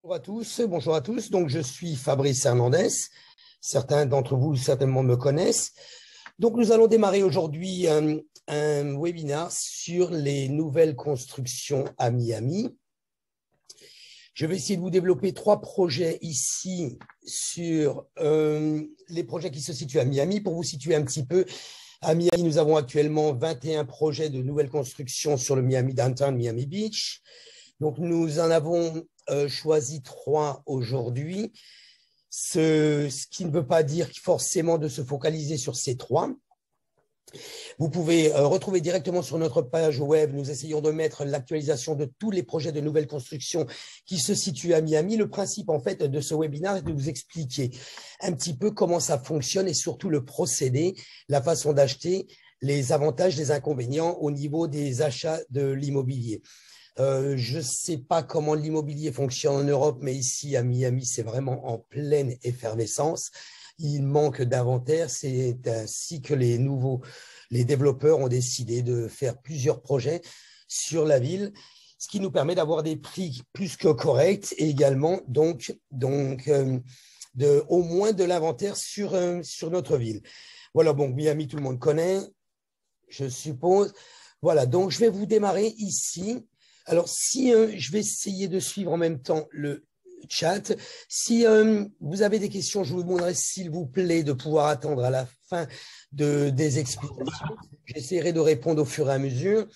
Bonjour à tous. Donc, je suis Fabrice Hernandez. Certains d'entre vous certainement me connaissent. Donc, nous allons démarrer aujourd'hui un webinaire sur les nouvelles constructions à Miami. Je vais essayer de vous développer 3 projets ici sur les projets qui se situent à Miami. Pour vous situer un petit peu, à Miami, nous avons actuellement 21 projets de nouvelles constructions sur le Miami Downtown, Miami Beach. Donc, nous en avons choisi 3 aujourd'hui, ce qui ne veut pas dire forcément de se focaliser sur ces 3. Vous pouvez retrouver directement sur notre page web, nous essayons de mettre l'actualisation de tous les projets de nouvelles constructions qui se situent à Miami. Le principe en fait de ce webinaire est de vous expliquer un petit peu comment ça fonctionne et surtout le procédé, la façon d'acheter, les avantages, les inconvénients au niveau des achats de l'immobilier. Je ne sais pas comment l'immobilier fonctionne en Europe, mais ici à Miami, c'est vraiment en pleine effervescence. Il manque d'inventaire, c'est ainsi que les développeurs ont décidé de faire plusieurs projets sur la ville, ce qui nous permet d'avoir des prix plus que corrects et également au moins de l'inventaire sur notre ville. Voilà, bon, Miami, tout le monde connaît, je suppose. Voilà, donc je vais vous démarrer ici. Alors, si je vais essayer de suivre en même temps le chat, si vous avez des questions, je vous demanderai s'il vous plaît de pouvoir attendre à la fin des explications. J'essaierai de répondre au fur et à mesure.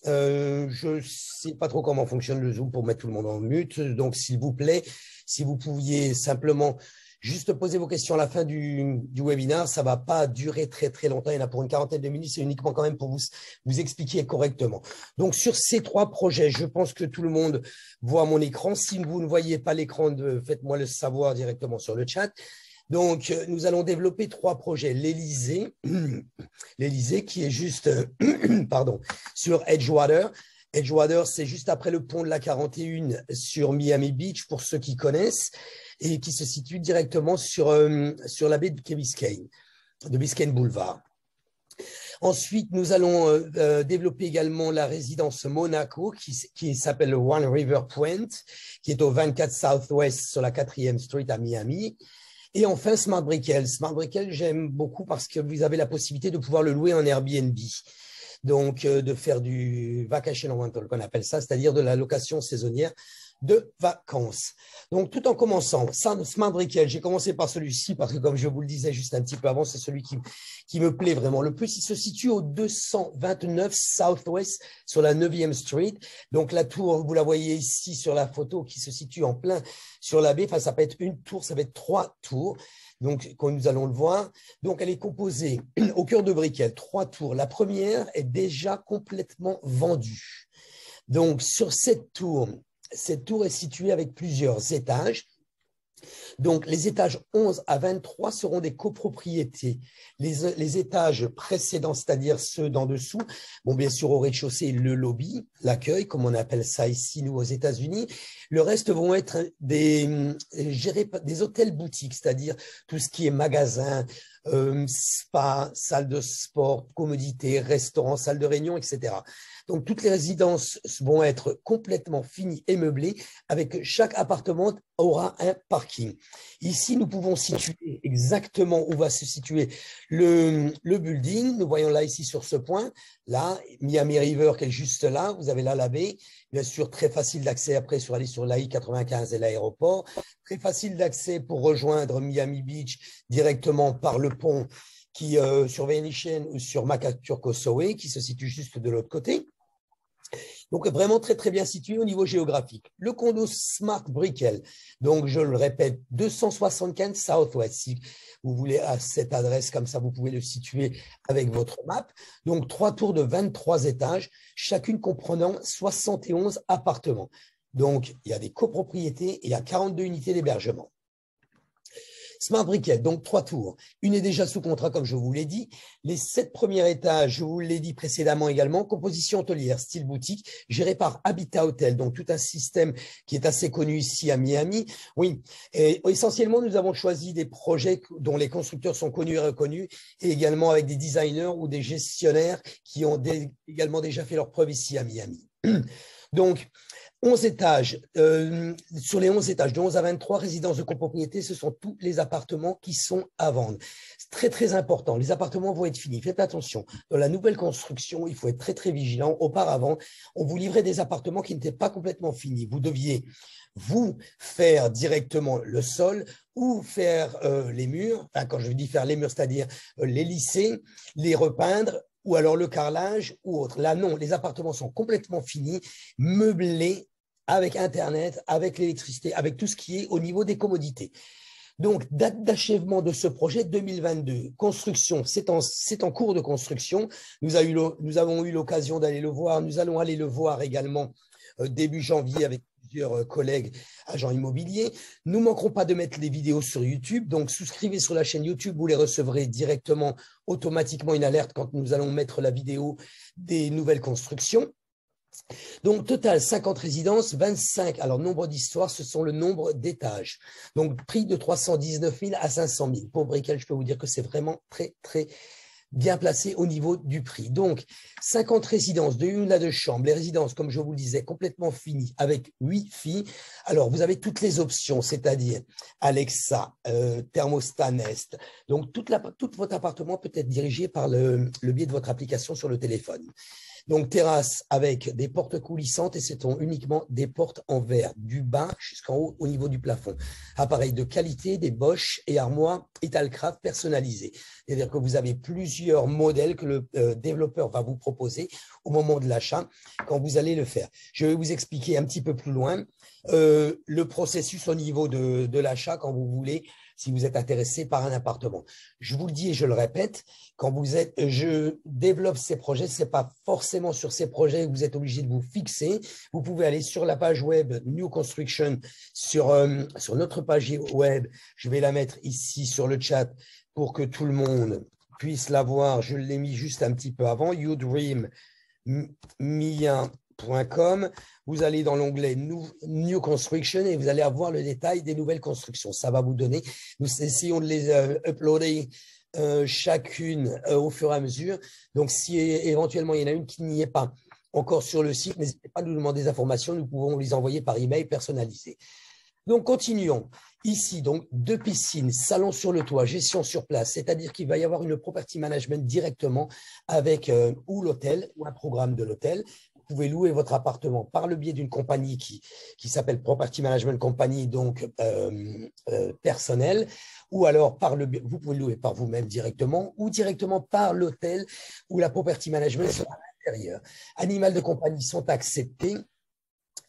Je ne sais pas trop comment fonctionne le Zoom pour mettre tout le monde en mute, donc s'il vous plaît, si vous pouviez simplement juste poser vos questions à la fin du webinaire, ça ne va pas durer très très longtemps, il y en a pour une quarantaine de minutes, c'est uniquement quand même pour vous expliquer correctement. Donc sur ces 3 projets, je pense que tout le monde voit mon écran. Si vous ne voyez pas l'écran, faites-moi le savoir directement sur le chat. Donc nous allons développer 3 projets. L'Élysée, qui est juste pardon, sur Edgewater. Edgewater, c'est juste après le pont de la 41 sur Miami Beach, pour ceux qui connaissent, et qui se situe directement sur la baie de Biscayne Boulevard. Ensuite, nous allons développer également la résidence Monaco, qui s'appelle le One River Point, qui est au 24 Southwest sur la 4e Street à Miami. Et enfin, Smart Brickell. Smart Brickell, j'aime beaucoup parce que vous avez la possibilité de pouvoir le louer en Airbnb. Donc, de faire du vacation rental, qu'on appelle ça, c'est-à-dire de la location saisonnière de vacances. Donc, tout en commençant, Smart Brickell, j'ai commencé par celui-ci parce que, comme je vous le disais juste un petit peu avant, c'est celui qui me plaît vraiment le plus. Il se situe au 229 Southwest sur la 9e Street. Donc, la tour, vous la voyez ici sur la photo, qui se situe en plein sur la baie. Enfin, ça peut être une tour, ça va être 3 tours. Donc, quand nous allons le voir, donc elle est composée au cœur de Brickell, 3 tours. La première est déjà complètement vendue. Donc, sur cette tour est située avec plusieurs étages. Donc, les étages 11 à 23 seront des copropriétés. Les étages précédents, c'est-à-dire ceux d'en dessous, bon, bien sûr, au rez-de-chaussée, le lobby, l'accueil, comme on appelle ça ici, nous, aux États-Unis. Le reste vont être des hôtels boutiques, c'est-à-dire tout ce qui est magasin, spa, salle de sport, commodité, restaurant, salle de réunion, etc. Donc, toutes les résidences vont être complètement finies et meublées, avec chaque appartement aura un parking. Ici, nous pouvons situer exactement où va se situer le building. Nous voyons là, ici, sur ce point, là, Miami River qui est juste là. Vous avez là la baie. Bien sûr, très facile d'accès après sur aller sur l'I-95 et l'aéroport. Très facile d'accès pour rejoindre Miami Beach directement par le pont qui sur Venetian ou sur Makati qui se situe juste de l'autre côté. Donc, vraiment très, très bien situé au niveau géographique. Le condo Smart Brickell, donc je le répète, 275 Southwest. Si vous voulez à cette adresse comme ça, vous pouvez le situer avec votre map. Donc, 3 tours de 23 étages, chacune comprenant 71 appartements. Donc, il y a des copropriétés et il y a 42 unités d'hébergement. Smart Brickell, donc 3 tours. Une est déjà sous contrat, comme je vous l'ai dit. Les 7 premiers étages, je vous l'ai dit précédemment également, composition hôtelière, style boutique, géré par Habitat Hotel, donc tout un système qui est assez connu ici à Miami. Oui, et essentiellement, nous avons choisi des projets dont les constructeurs sont connus et reconnus, et également avec des designers ou des gestionnaires qui ont également déjà fait leurs preuves ici à Miami. Donc, 11 étages, sur les 11 étages, de 11 à 23 résidences de copropriété, ce sont tous les appartements qui sont à vendre. C'est très, très important. Les appartements vont être finis. Faites attention. Dans la nouvelle construction, il faut être très, très vigilant. Auparavant, on vous livrait des appartements qui n'étaient pas complètement finis. Vous deviez, vous, faire directement le sol ou faire les murs. Enfin, quand je dis faire les murs, c'est-à-dire les lisser, les repeindre, ou alors le carrelage ou autre. Là, non, les appartements sont complètement finis, meublés, avec Internet, avec l'électricité, avec tout ce qui est au niveau des commodités. Donc, date d'achèvement de ce projet 2022. Construction, c'est en cours de construction. Nous avons eu l'occasion d'aller le voir. Nous allons aller le voir également début janvier avec plusieurs collègues agents immobiliers. Nous ne manquerons pas de mettre les vidéos sur YouTube. Donc, souscrivez sur la chaîne YouTube. Vous les recevrez directement, automatiquement, une alerte quand nous allons mettre la vidéo des nouvelles constructions. Donc, total, 50 résidences, 25. Alors, nombre d'histoires, ce sont le nombre d'étages. Donc, prix de 319 000 à 500 000. Pour Brickell, je peux vous dire que c'est vraiment très, très bien placé au niveau du prix. Donc, 50 résidences, de 1 à 2 chambres. Les résidences, comme je vous le disais, complètement finies avec Wi-Fi. Alors, vous avez toutes les options, c'est-à-dire Alexa, thermostat Nest. Donc, tout votre appartement peut être dirigé par le biais de votre application sur le téléphone. Donc, terrasse avec des portes coulissantes et ce sont uniquement des portes en verre, du bas jusqu'en haut au niveau du plafond. Appareil de qualité, des Bosch et armoires Italcraft personnalisées. C'est-à-dire que vous avez plusieurs modèles que le développeur va vous proposer au moment de l'achat quand vous allez le faire. Je vais vous expliquer un petit peu plus loin le processus au niveau de l'achat quand vous voulez, si vous êtes intéressé par un appartement. Je vous le dis et je le répète, quand je développe ces projets, ce n'est pas forcément sur ces projets que vous êtes obligé de vous fixer. Vous pouvez aller sur la page web New Construction, sur notre page web. Je vais la mettre ici sur le chat pour que tout le monde puisse la voir. Je l'ai mis juste un petit peu avant, youdreammia.com. Vous allez dans l'onglet New Construction et vous allez avoir le détail des nouvelles constructions. Ça va vous donner, nous essayons de les uploader chacune au fur et à mesure. Donc, si éventuellement il y en a une qui n'y est pas encore sur le site, n'hésitez pas à nous demander des informations. Nous pouvons les envoyer par email personnalisé. Donc, continuons. Ici, donc, 2 piscines, salon sur le toit, gestion sur place, c'est-à-dire qu'il va y avoir une property management directement avec ou l'hôtel ou un programme de l'hôtel. Vous pouvez louer votre appartement par le biais d'une compagnie qui s'appelle Property Management Company, donc personnelle, ou alors vous pouvez louer par vous-même directement ou directement par l'hôtel ou la Property Management à l'intérieur. Animal de compagnie sont acceptés.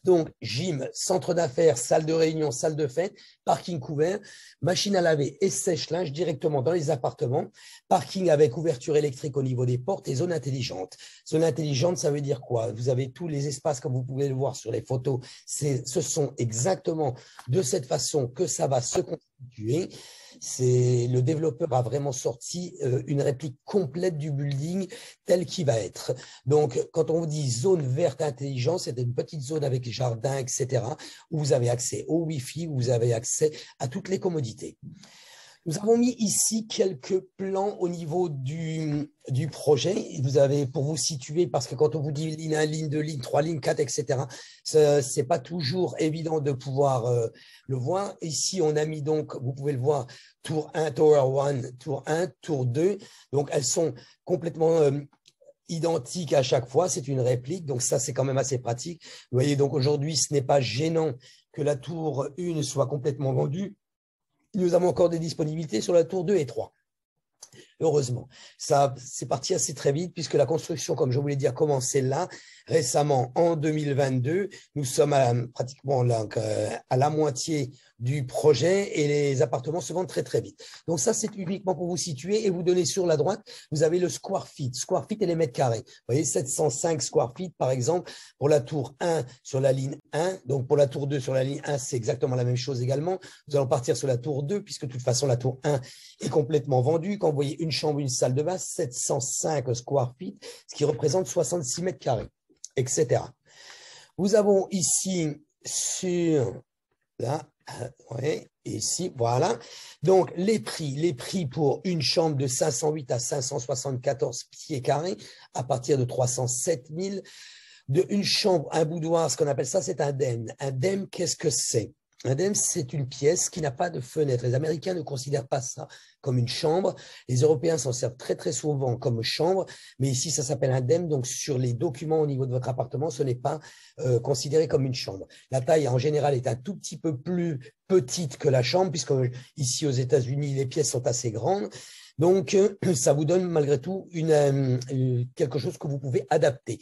Donc, gym, centre d'affaires, salle de réunion, salle de fête, parking couvert, machine à laver et sèche-linge directement dans les appartements, parking avec ouverture électrique au niveau des portes et zone intelligente. Zone intelligente, ça veut dire quoi? Vous avez tous les espaces, comme vous pouvez le voir sur les photos. Ce sont exactement de cette façon que ça va se constituer. Le développeur a vraiment sorti une réplique complète du building tel qu'il va être. Donc, quand on vous dit zone verte intelligente, c'est une petite zone avec jardin, etc., où vous avez accès au Wi-Fi, où vous avez accès à toutes les commodités. Nous avons mis ici quelques plans au niveau du projet. Vous avez, pour vous situer, parce que quand on vous dit ligne 1, ligne 2, ligne 3, ligne 4, etc., ce n'est pas toujours évident de pouvoir le voir. Ici, on a mis donc, vous pouvez le voir, tour 1, tower 1, tour 1, tour 2. Donc, elles sont complètement identiques à chaque fois. C'est une réplique, donc ça, c'est quand même assez pratique. Vous voyez, donc aujourd'hui, ce n'est pas gênant que la tour 1 soit complètement vendue. Nous avons encore des disponibilités sur la tour 2 et 3. Heureusement, ça c'est parti assez très vite puisque la construction, comme je vous l'ai dit, a commencé là récemment en 2022. Nous sommes pratiquement là, à la moitié du projet et les appartements se vendent très très vite. Donc ça, c'est uniquement pour vous situer et vous donner sur la droite, vous avez le square feet. Square feet et les mètres carrés. Vous voyez, 705 square feet par exemple pour la tour 1 sur la ligne 1. Donc pour la tour 2 sur la ligne 1, c'est exactement la même chose également. Nous allons partir sur la tour 2 puisque de toute façon la tour 1 est complètement vendue. Quand vous voyez une chambre, une salle de bain, 705 square feet, ce qui représente 66 mètres carrés, etc. Nous avons ici sur là, ouais, ici, voilà. Donc, les prix pour une chambre de 508 à 574 pieds carrés à partir de 307 000. Une chambre, un boudoir, ce qu'on appelle ça, c'est un DEM. Un DEM, qu'est-ce que c'est? Un DEM, c'est une pièce qui n'a pas de fenêtre. Les Américains ne considèrent pas ça comme une chambre. Les Européens s'en servent très, très souvent comme chambre. Mais ici, ça s'appelle un DEM. Donc, sur les documents au niveau de votre appartement, ce n'est pas considéré comme une chambre. La taille, en général, est un tout petit peu plus petite que la chambre, puisque ici, aux États-Unis, les pièces sont assez grandes. Donc, ça vous donne malgré tout quelque chose que vous pouvez adapter.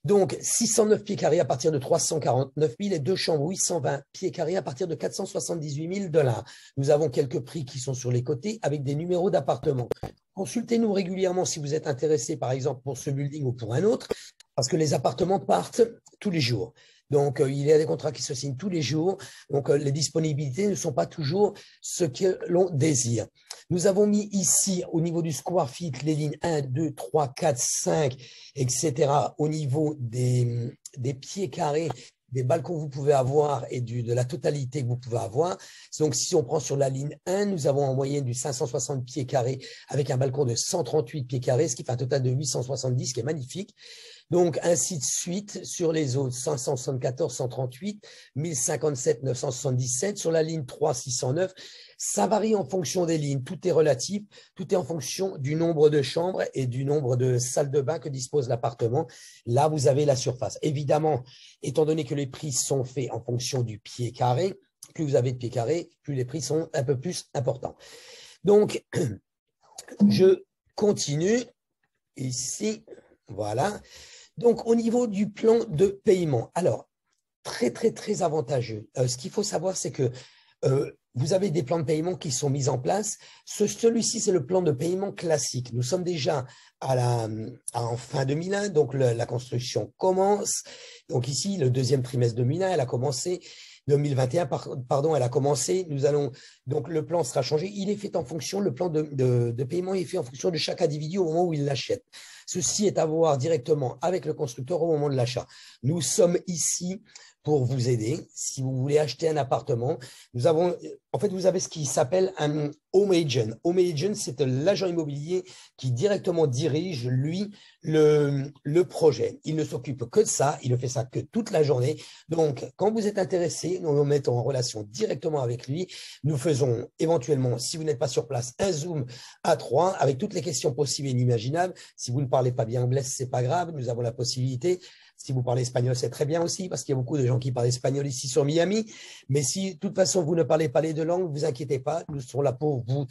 Donc, 609 pieds carrés à partir de 349 000 et deux chambres 820 pieds carrés à partir de 478 000 $. Nous avons quelques prix qui sont sur les côtés avec des numéros d'appartements. Consultez-nous régulièrement si vous êtes intéressé, par exemple, pour ce building ou pour un autre, parce que les appartements partent tous les jours. Donc, il y a des contrats qui se signent tous les jours. Donc, les disponibilités ne sont pas toujours ce que l'on désire. Nous avons mis ici, au niveau du square feet, les lignes 1, 2, 3, 4, 5, etc. Au niveau des pieds carrés, des balcons que vous pouvez avoir et de la totalité que vous pouvez avoir. Donc, si on prend sur la ligne 1, nous avons en moyenne du 560 pieds carrés avec un balcon de 138 pieds carrés, ce qui fait un total de 870, qui est magnifique. Donc, ainsi de suite sur les autres, 574, 138, 1057, 977. Sur la ligne 3, 609, ça varie en fonction des lignes. Tout est relatif, tout est en fonction du nombre de chambres et du nombre de salles de bain que dispose l'appartement. Là, vous avez la surface. Évidemment, étant donné que les prix sont faits en fonction du pied carré, plus vous avez de pieds carrés, plus les prix sont un peu plus importants. Donc, je continue ici. Voilà. Donc, au niveau du plan de paiement, alors, très, très, très avantageux. Ce qu'il faut savoir, c'est que vous avez des plans de paiement qui sont mis en place. Celui-ci, c'est le plan de paiement classique. Nous sommes déjà en fin 2001, donc la construction commence. Donc ici, le deuxième trimestre 2001, elle a commencé. 2021, pardon, elle a commencé. Donc le plan sera changé. Il est fait en fonction, le plan de paiement est fait en fonction de chaque individu au moment où il l'achète. Ceci est à voir directement avec le constructeur au moment de l'achat. Nous sommes ici pour vous aider. Si vous voulez acheter un appartement, vous avez ce qui s'appelle un home agent. Home agent, c'est l'agent immobilier qui directement dirige, lui, le projet. Il ne s'occupe que de ça, il ne fait ça que toute la journée. Donc, quand vous êtes intéressé, nous nous mettons en relation directement avec lui. Nous faisons éventuellement, si vous n'êtes pas sur place, un Zoom à 3 avec toutes les questions possibles et inimaginables. Si vous ne parlez pas bien anglais, ce n'est pas grave, nous avons la possibilité. Si vous parlez espagnol, c'est très bien aussi, parce qu'il y a beaucoup de gens qui parlent espagnol ici sur Miami. Mais si, de toute façon, vous ne parlez pas les deux langues, ne vous inquiétez pas, nous serons là pour vous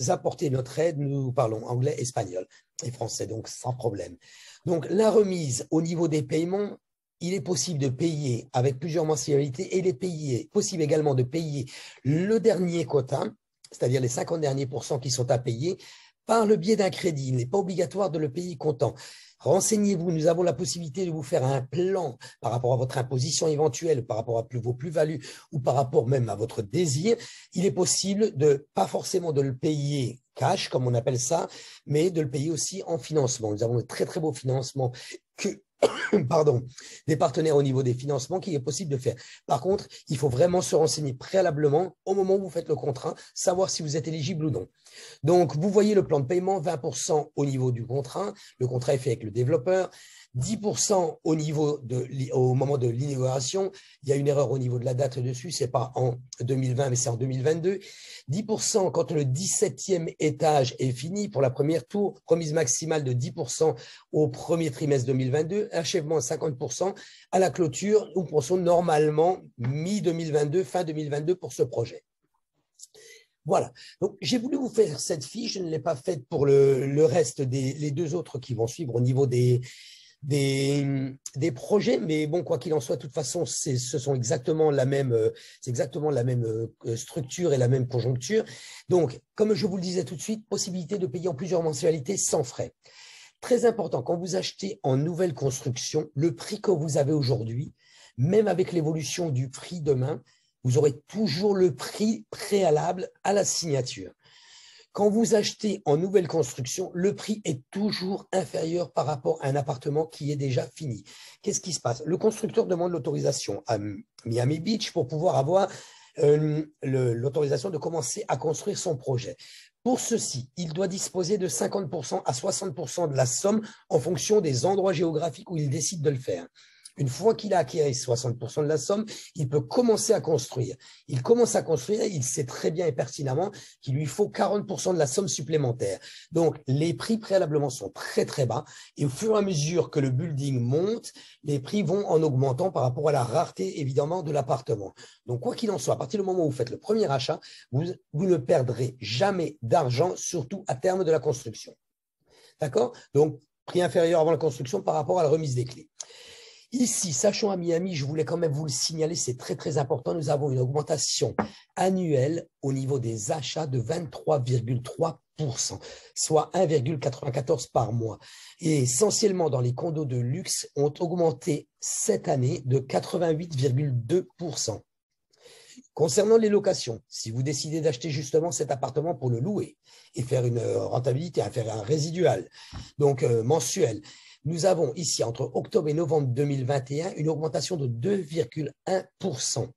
apporter notre aide. Nous parlons anglais, espagnol et français, donc sans problème. Donc, la remise au niveau des paiements, il est possible de payer avec plusieurs mensualités et il est possible également de payer le dernier quota, c'est-à-dire les 50 derniers % qui sont à payer, par le biais d'un crédit. Il n'est pas obligatoire de le payer comptant. Renseignez-vous, nous avons la possibilité de vous faire un plan par rapport à votre imposition éventuelle, par rapport à vos plus-values ou par rapport même à votre désir. Il est possible pas forcément de le payer cash, comme on appelle ça, mais de le payer aussi en financement. Nous avons de très, très beaux financements des partenaires au niveau des financements qu'il est possible de faire. Par contre, il faut vraiment se renseigner préalablement au moment où vous faites le contrat, savoir si vous êtes éligible ou non. Donc, vous voyez le plan de paiement, 20% au niveau du contrat. Le contrat est fait avec le développeur. 10% au moment de l'inauguration. Il y a une erreur au niveau de la date dessus. Ce n'est pas en 2020, mais c'est en 2022. 10% quand le 17e étage est fini pour la première tour. Remise maximale de 10% au premier trimestre 2022. Achèvement à 50% à la clôture. Nous pensons normalement mi-2022, fin 2022 pour ce projet. Voilà, donc j'ai voulu vous faire cette fiche, je ne l'ai pas faite pour le reste les deux autres qui vont suivre au niveau des projets, mais bon, quoi qu'il en soit, de toute façon, c'est exactement la même structure et la même conjoncture. Donc, comme je vous le disais tout de suite, possibilité de payer en plusieurs mensualités sans frais. Très important, quand vous achetez en nouvelle construction, le prix que vous avez aujourd'hui, même avec l'évolution du prix demain, vous aurez toujours le prix préalable à la signature. Quand vous achetez en nouvelle construction, le prix est toujours inférieur par rapport à un appartement qui est déjà fini. Qu'est-ce qui se passe? Le constructeur demande l'autorisation à Miami Beach pour pouvoir avoir l'autorisation de commencer à construire son projet. Pour ceci, il doit disposer de 50% à 60% de la somme en fonction des endroits géographiques où il décide de le faire. Une fois qu'il a acquis 60% de la somme, il peut commencer à construire. Il commence à construire, il sait très bien et pertinemment qu'il lui faut 40% de la somme supplémentaire. Donc, les prix préalablement sont très, très bas. Et au fur et à mesure que le building monte, les prix vont en augmentant par rapport à la rareté, évidemment, de l'appartement. Donc, quoi qu'il en soit, à partir du moment où vous faites le premier achat, vous ne perdrez jamais d'argent, surtout à terme de la construction. D'accord? Donc, prix inférieur avant la construction par rapport à la remise des clés. Ici, sachant à Miami, je voulais quand même vous le signaler, c'est très, très important. Nous avons une augmentation annuelle au niveau des achats de 23,3%, soit 1,94 par mois. Et essentiellement, dans les condos de luxe, ont augmenté cette année de 88,2%. Concernant les locations, si vous décidez d'acheter justement cet appartement pour le louer et faire une rentabilité, faire un résidual, donc mensuel, nous avons ici, entre octobre et novembre 2021, une augmentation de 2,1%.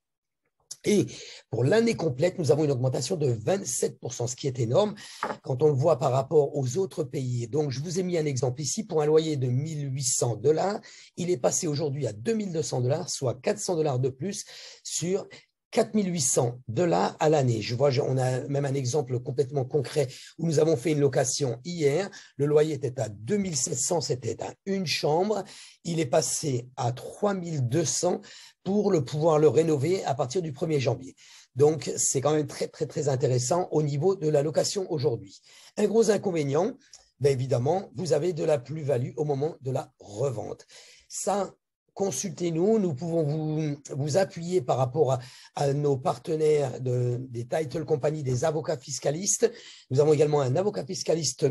Et pour l'année complète, nous avons une augmentation de 27%, ce qui est énorme quand on le voit par rapport aux autres pays. Donc, je vous ai mis un exemple ici. Pour un loyer de 1 800 $, il est passé aujourd'hui à 2 200 $, soit 400 $ de plus sur 4 800 $ à l'année. Je vois, on a même un exemple complètement concret où nous avons fait une location hier. Le loyer était à 2 700, c'était à une chambre. Il est passé à 3 200 pour pouvoir le rénover à partir du 1er janvier. Donc, c'est quand même très, très, très intéressant au niveau de la location aujourd'hui. Un gros inconvénient, bien évidemment, vous avez de la plus-value au moment de la revente. Ça, consultez-nous, nous pouvons vous appuyer par rapport à nos partenaires des title companies, des avocats fiscalistes. Nous avons également un avocat fiscaliste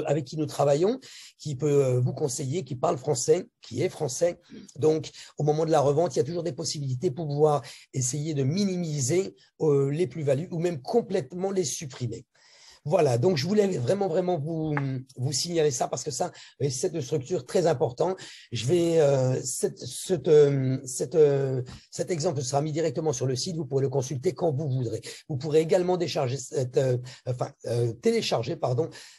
avec qui nous travaillons, qui peut vous conseiller, qui parle français, qui est français. Donc, au moment de la revente, il y a toujours des possibilités pour pouvoir essayer de minimiser les plus-values ou même complètement les supprimer. Voilà, donc je voulais vraiment, vraiment vous signaler ça parce que ça, c'est une structure très importante. Je vais, cet exemple sera mis directement sur le site, vous pourrez le consulter quand vous voudrez. Vous pourrez également télécharger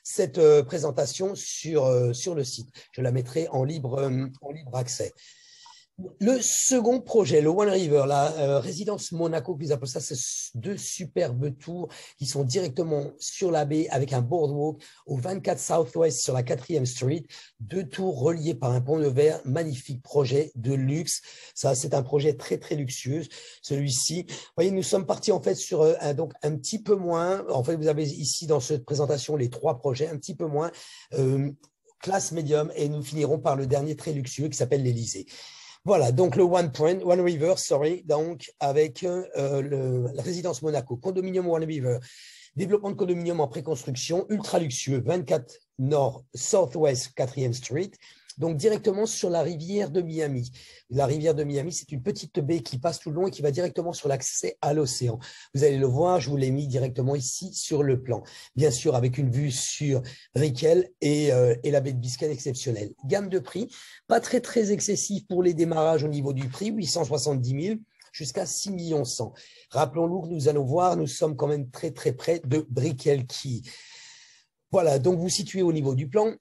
cette présentation sur le site. Je la mettrai en libre accès. Le second projet, le One River, la résidence Monaco, qu'ils appellent ça, c'est deux superbes tours qui sont directement sur la baie avec un boardwalk au 24 Southwest sur la 4e Street. Deux tours reliées par un pont de verre, magnifique projet de luxe. Ça, c'est un projet très, très luxueux, celui-ci. Vous voyez, nous sommes partis en fait sur donc un petit peu moins. En fait, vous avez ici dans cette présentation les trois projets, un petit peu moins classe médium et nous finirons par le dernier très luxueux qui s'appelle l'Élysée. Voilà, donc le One River, donc avec la résidence Monaco, condominium One River, développement de condominium en préconstruction, ultra luxueux, 24 Nord Southwest 4e Street, donc directement sur la rivière de Miami. La rivière de Miami, c'est une petite baie qui passe tout le long et qui va directement sur l'accès à l'océan. Vous allez le voir, je vous l'ai mis directement ici sur le plan. Bien sûr, avec une vue sur Brickell et la baie de Biscayne exceptionnelle. Gamme de prix, pas très, très excessif pour les démarrages au niveau du prix, 870 000 jusqu'à 6 100 000. Rappelons-nous que nous allons voir, nous sommes quand même très, très près de Brickell Key. Voilà, donc vous situez au niveau du plan.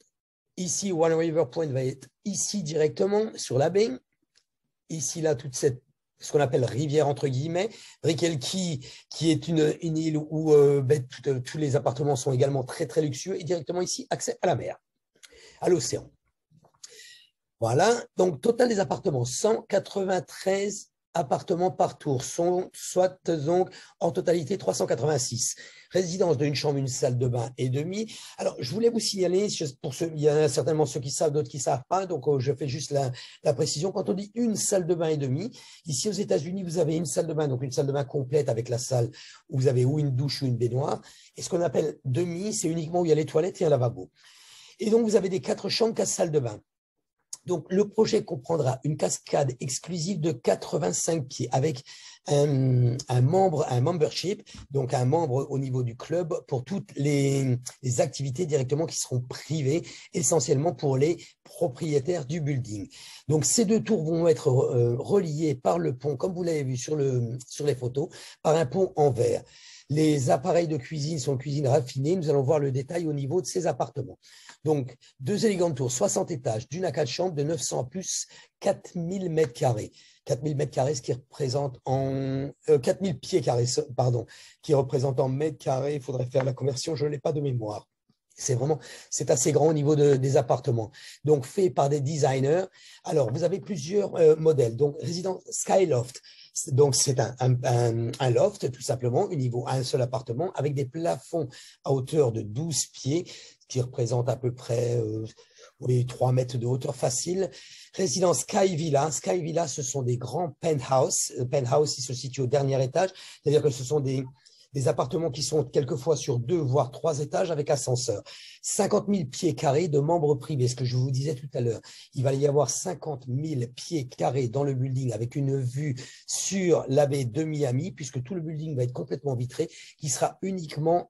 Ici, One River Point va être ici directement sur la baie. Ici, là, toute cette, ce qu'on appelle rivière entre guillemets. Brickell Key, qui est une île où tous les appartements sont également très, très luxueux. Et directement ici, accès à la mer, à l'océan. Voilà, donc total des appartements, 193 appartements par tour, soit donc en totalité 386. Résidence d'une chambre, une salle de bain et demi. Alors, je voulais vous signaler, pour ceux, il y en a certainement ceux qui savent, d'autres qui ne savent pas, donc je fais juste la précision. Quand on dit une salle de bain et demi, ici aux États-Unis, vous avez une salle de bain, donc une salle de bain complète avec la salle où vous avez ou une douche ou une baignoire. Et ce qu'on appelle demi, c'est uniquement où il y a les toilettes et un lavabo. Et donc, vous avez des 4 chambres, 4 salles de bain. Donc, le projet comprendra une cascade exclusive de 85 pieds avec un membership, donc un membre au niveau du club pour toutes les activités directement qui seront privées, essentiellement pour les propriétaires du building. Donc, ces deux tours vont être reliées par le pont, comme vous l'avez vu sur les photos, par un pont en verre. Les appareils de cuisine sont cuisine raffinée. Nous allons voir le détail au niveau de ces appartements. Donc, 2 élégantes tours, 60 étages, d'une à 4 chambres, de 900 à plus 4000 mètres carrés. 4000 mètres carrés, ce qui représente en 4000 pieds carrés, pardon, qui représente en mètres carrés. Il faudrait faire la conversion, je ne l'ai pas de mémoire. C'est assez grand au niveau des appartements. Donc, fait par des designers. Alors, vous avez plusieurs modèles. Donc, résidence Skyloft. Donc, c'est un loft, tout simplement, au niveau à un seul appartement, avec des plafonds à hauteur de 12 pieds, qui représente à peu près 3 mètres de hauteur facile. Résidence Sky Villa. Sky Villa, ce sont des grands penthouses. Penthouse, il se situe au dernier étage, c'est-à-dire que ce sont des appartements qui sont quelquefois sur 2 voire 3 étages avec ascenseur. 50 000 pieds carrés de membres privés, ce que je vous disais tout à l'heure. Il va y avoir 50 000 pieds carrés dans le building avec une vue sur la baie de Miami, puisque tout le building va être complètement vitré, qui sera uniquement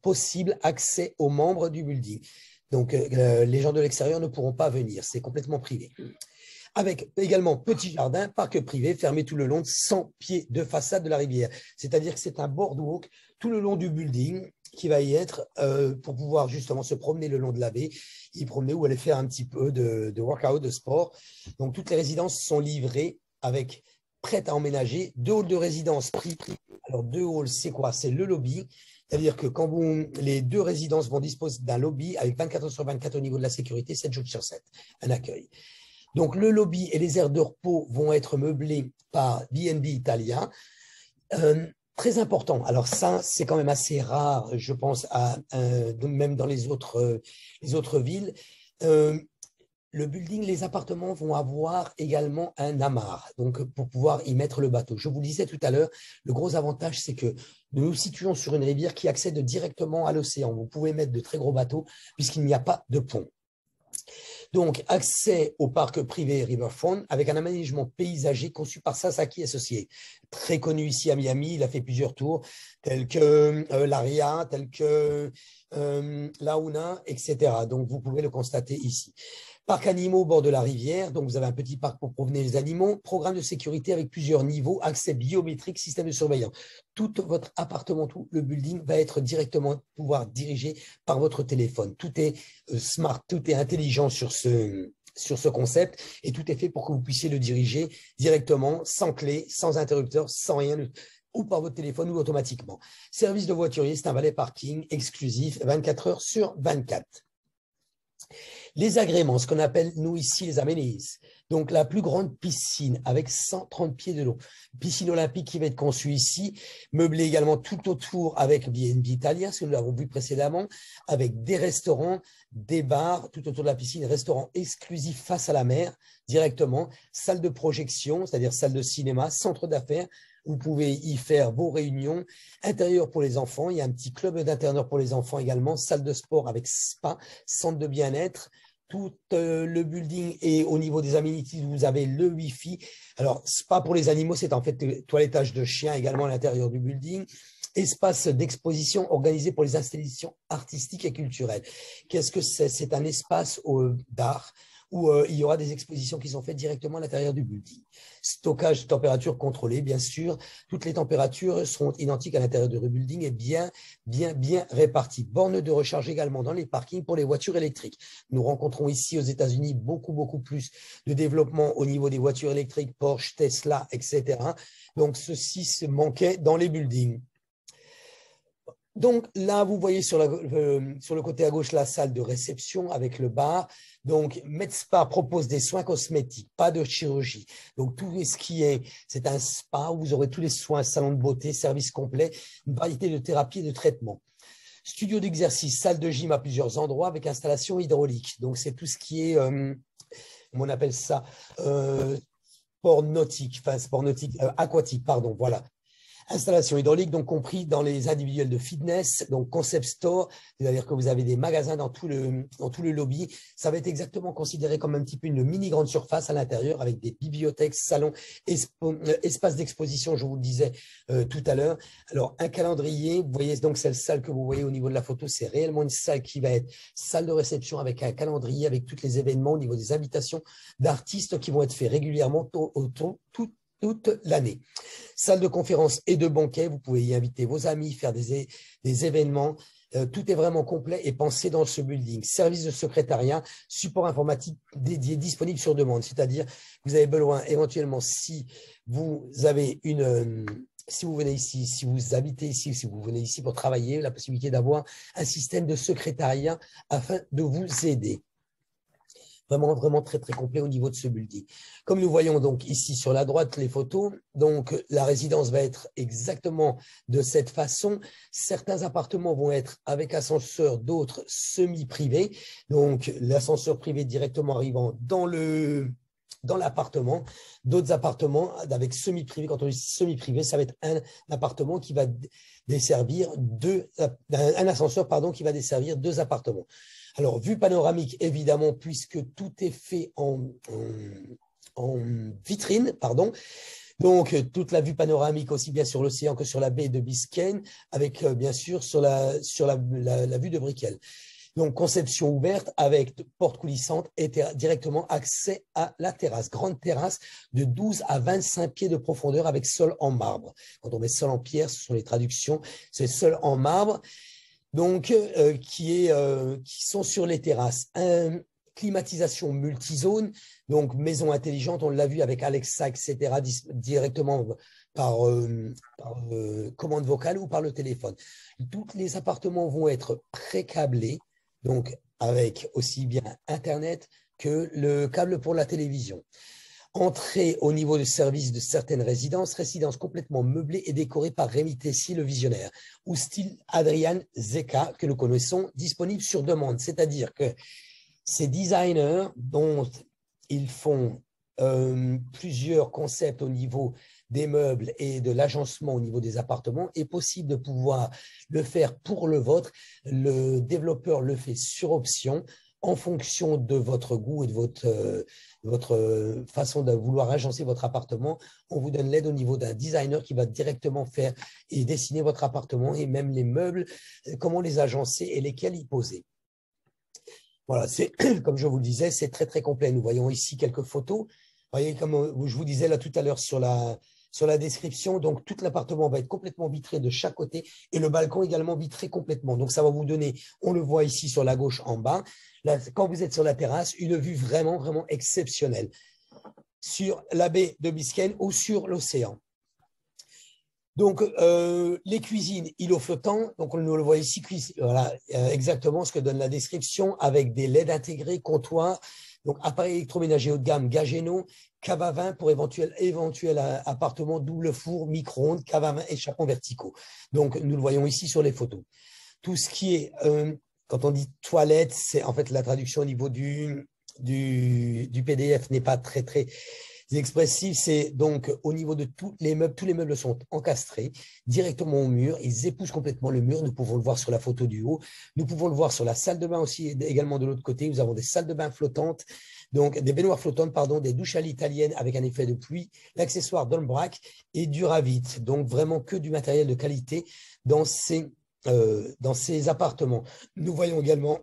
possible accès aux membres du building. Donc, les gens de l'extérieur ne pourront pas venir, c'est complètement privé. Avec également petit jardin, parc privé, fermé tout le long de 100 pieds de façade de la rivière. C'est-à-dire que c'est un boardwalk tout le long du building qui va y être pour pouvoir justement se promener le long de la baie, y promener ou aller faire un petit peu de workout, de sport. Donc, toutes les résidences sont livrées avec prêtes à emménager. 2 halls de résidence pris. Alors, 2 halls, c'est quoi? C'est le lobby. C'est-à-dire que quand les 2 résidences vont disposer d'un lobby avec 24 heures sur 24 au niveau de la sécurité, 7 jours sur 7, un accueil. Donc, le lobby et les aires de repos vont être meublés par B&B Italia. Très important. Alors ça, c'est quand même assez rare, je pense, même dans les autres villes. Le building, les appartements vont avoir également un amarre, donc pour pouvoir y mettre le bateau. Je vous le disais tout à l'heure, le gros avantage, c'est que nous nous situons sur une rivière qui accède directement à l'océan. Vous pouvez mettre de très gros bateaux puisqu'il n'y a pas de pont. Donc, accès au parc privé Riverfront avec un aménagement paysager conçu par Sasaki Associés. Très connu ici à Miami, il a fait plusieurs tours, tels que l'Aria, tels que Launa, etc. Donc, vous pouvez le constater ici. Parc animaux au bord de la rivière, donc vous avez un petit parc pour promener les animaux, programme de sécurité avec plusieurs niveaux, accès biométrique, système de surveillance. Tout votre appartement, tout le building va être directement pouvoir dirigé par votre téléphone. Tout est smart, tout est intelligent sur ce concept et tout est fait pour que vous puissiez le diriger directement, sans clé, sans interrupteur, sans rien, ou par votre téléphone ou automatiquement. Service de voiturier, c'est un valet parking exclusif 24 heures sur 24. Les agréments, ce qu'on appelle nous ici les amenities. Donc la plus grande piscine avec 130 pieds de long. Piscine olympique qui va être conçue ici, meublée également tout autour avec B&B Italia, ce que nous l'avons vu précédemment, avec des restaurants, des bars tout autour de la piscine, restaurants exclusifs face à la mer directement, salle de projection, c'est-à-dire salle de cinéma, centre d'affaires. Vous pouvez y faire vos réunions, intérieur pour les enfants. Il y a un petit club d'intérieur pour les enfants également, salle de sport avec spa, centre de bien-être. Tout le building et au niveau des amenities, vous avez le Wi-Fi. Alors, spa pour les animaux, c'est en fait toilettage de chiens également à l'intérieur du building. Espace d'exposition organisé pour les installations artistiques et culturelles. Qu'est-ce que c'est? C'est un espace d'art où il y aura des expositions qui sont faites directement à l'intérieur du building. Stockage de température contrôlé, bien sûr. Toutes les températures seront identiques à l'intérieur du building et bien réparties. Bornes de recharge également dans les parkings pour les voitures électriques. Nous rencontrons ici aux États-Unis beaucoup plus de développement au niveau des voitures électriques, Porsche, Tesla, etc. Donc, ceci se manquait dans les buildings. Donc là, vous voyez sur le côté à gauche la salle de réception avec le bar. Donc, MedSpa propose des soins cosmétiques, pas de chirurgie. Donc, tout ce qui est, c'est un spa où vous aurez tous les soins, salon de beauté, service complet, une variété de thérapies et de traitements. Studio d'exercice, salle de gym à plusieurs endroits avec installation hydraulique. Donc, c'est tout ce qui est, on appelle ça, sport nautique, aquatique, pardon, voilà. Installation hydraulique, donc compris dans les individuels de fitness, donc concept store, c'est-à-dire que vous avez des magasins dans tout le lobby. Ça va être exactement considéré comme un petit peu une mini grande surface à l'intérieur avec des bibliothèques, salons, espaces d'exposition, je vous le disais tout à l'heure. Alors, un calendrier, vous voyez donc cette salle que vous voyez au niveau de la photo, c'est réellement une salle qui va être salle de réception avec un calendrier, avec tous les événements au niveau des invitations d'artistes qui vont être faits régulièrement toute l'année. Salle de conférence et de banquet, vous pouvez y inviter vos amis, faire des événements. Tout est vraiment complet et pensé dans ce building. Service de secrétariat, support informatique dédié, disponible sur demande. C'est-à-dire, vous avez besoin éventuellement, si vous avez si vous venez ici, si vous habitez ici, si vous venez ici pour travailler, la possibilité d'avoir un système de secrétariat afin de vous aider. Vraiment, vraiment très, très complet au niveau de ce building. Comme nous voyons donc ici sur la droite les photos, donc la résidence va être exactement de cette façon. Certains appartements vont être avec ascenseur, d'autres semi-privés. Donc, l'ascenseur privé directement arrivant dans l'appartement, d'autres appartements avec semi-privé. Quand on dit semi-privé, ça va être un appartement qui va desservir un ascenseur, pardon, qui va desservir 2 appartements. Alors, vue panoramique, évidemment, puisque tout est fait en vitrine, pardon. Donc, toute la vue panoramique, aussi bien sur l'océan que sur la baie de Biscayne, avec, bien sûr, sur la vue de Brickell. Donc, conception ouverte avec porte coulissante et directement accès à la terrasse. Grande terrasse de 12 à 25 pieds de profondeur avec sol en marbre. Quand on met sol en pierre, ce sont les traductions, c'est sol en marbre. Donc, qui sont sur les terrasses. Climatisation multizone, donc maison intelligente, on l'a vu avec Alexa, etc., directement par commande vocale ou par le téléphone. Tous les appartements vont être pré-câblés, donc avec aussi bien Internet que le câble pour la télévision. Entrée au niveau de service de certaines résidences complètement meublées et décorées par Rémi Tessy, le visionnaire, ou style Adrian Zeka, que nous connaissons, disponible sur demande. C'est-à-dire que ces designers dont ils font plusieurs concepts au niveau des meubles et de l'agencement au niveau des appartements, est possible de pouvoir le faire pour le vôtre. Le développeur le fait sur option en fonction de votre goût et de votre façon de vouloir agencer votre appartement. On vous donne l'aide au niveau d'un designer qui va directement faire et dessiner votre appartement et même les meubles, comment les agencer et lesquels y poser. Voilà, c'est comme je vous le disais, c'est très très complet. Nous voyons ici quelques photos. Vous voyez, comme je vous disais là tout à l'heure sur la description, donc tout l'appartement va être complètement vitré de chaque côté et le balcon également vitré complètement. Donc ça va vous donner, on le voit ici sur la gauche en bas, là, quand vous êtes sur la terrasse, une vue vraiment vraiment exceptionnelle sur la baie de Biscayne ou sur l'océan. Donc, les cuisines, îlot flottant, donc on le voit ici, voilà, exactement ce que donne la description, avec des LED intégrés, comptoirs, donc appareil électroménager haut de gamme, Gageno, cave à vin pour éventuel appartement, double four, micro-ondes, cave à vin et chapons verticaux. Donc, nous le voyons ici sur les photos. Tout ce qui est, quand on dit toilette, c'est en fait la traduction au niveau du PDF n'est pas très, très expressif, c'est donc au niveau de tous les meubles sont encastrés directement au mur, ils épousent complètement le mur, nous pouvons le voir sur la photo du haut, nous pouvons le voir sur la salle de bain aussi, également de l'autre côté, nous avons des salles de bain flottantes, donc des baignoires flottantes, pardon, des douches à l'italienne avec un effet de pluie, l'accessoire Dolmbrack et du Ravit, donc vraiment que du matériel de qualité dans ces appartements. Nous voyons également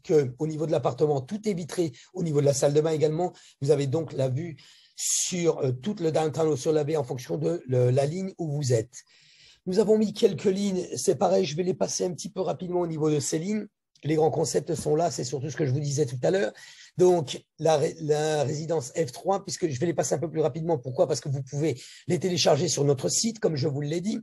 qu'au niveau de l'appartement, tout est vitré, au niveau de la salle de bain également, vous avez donc la vue sur tout le downtown sur la baie en fonction de la ligne où vous êtes. Nous avons mis quelques lignes, c'est pareil, je vais les passer un petit peu rapidement au niveau de ces lignes. Les grands concepts sont là, c'est surtout ce que je vous disais tout à l'heure. Donc, la résidence F3, puisque je vais les passer un peu plus rapidement. Pourquoi? Parce que vous pouvez les télécharger sur notre site, comme je vous l'ai dit.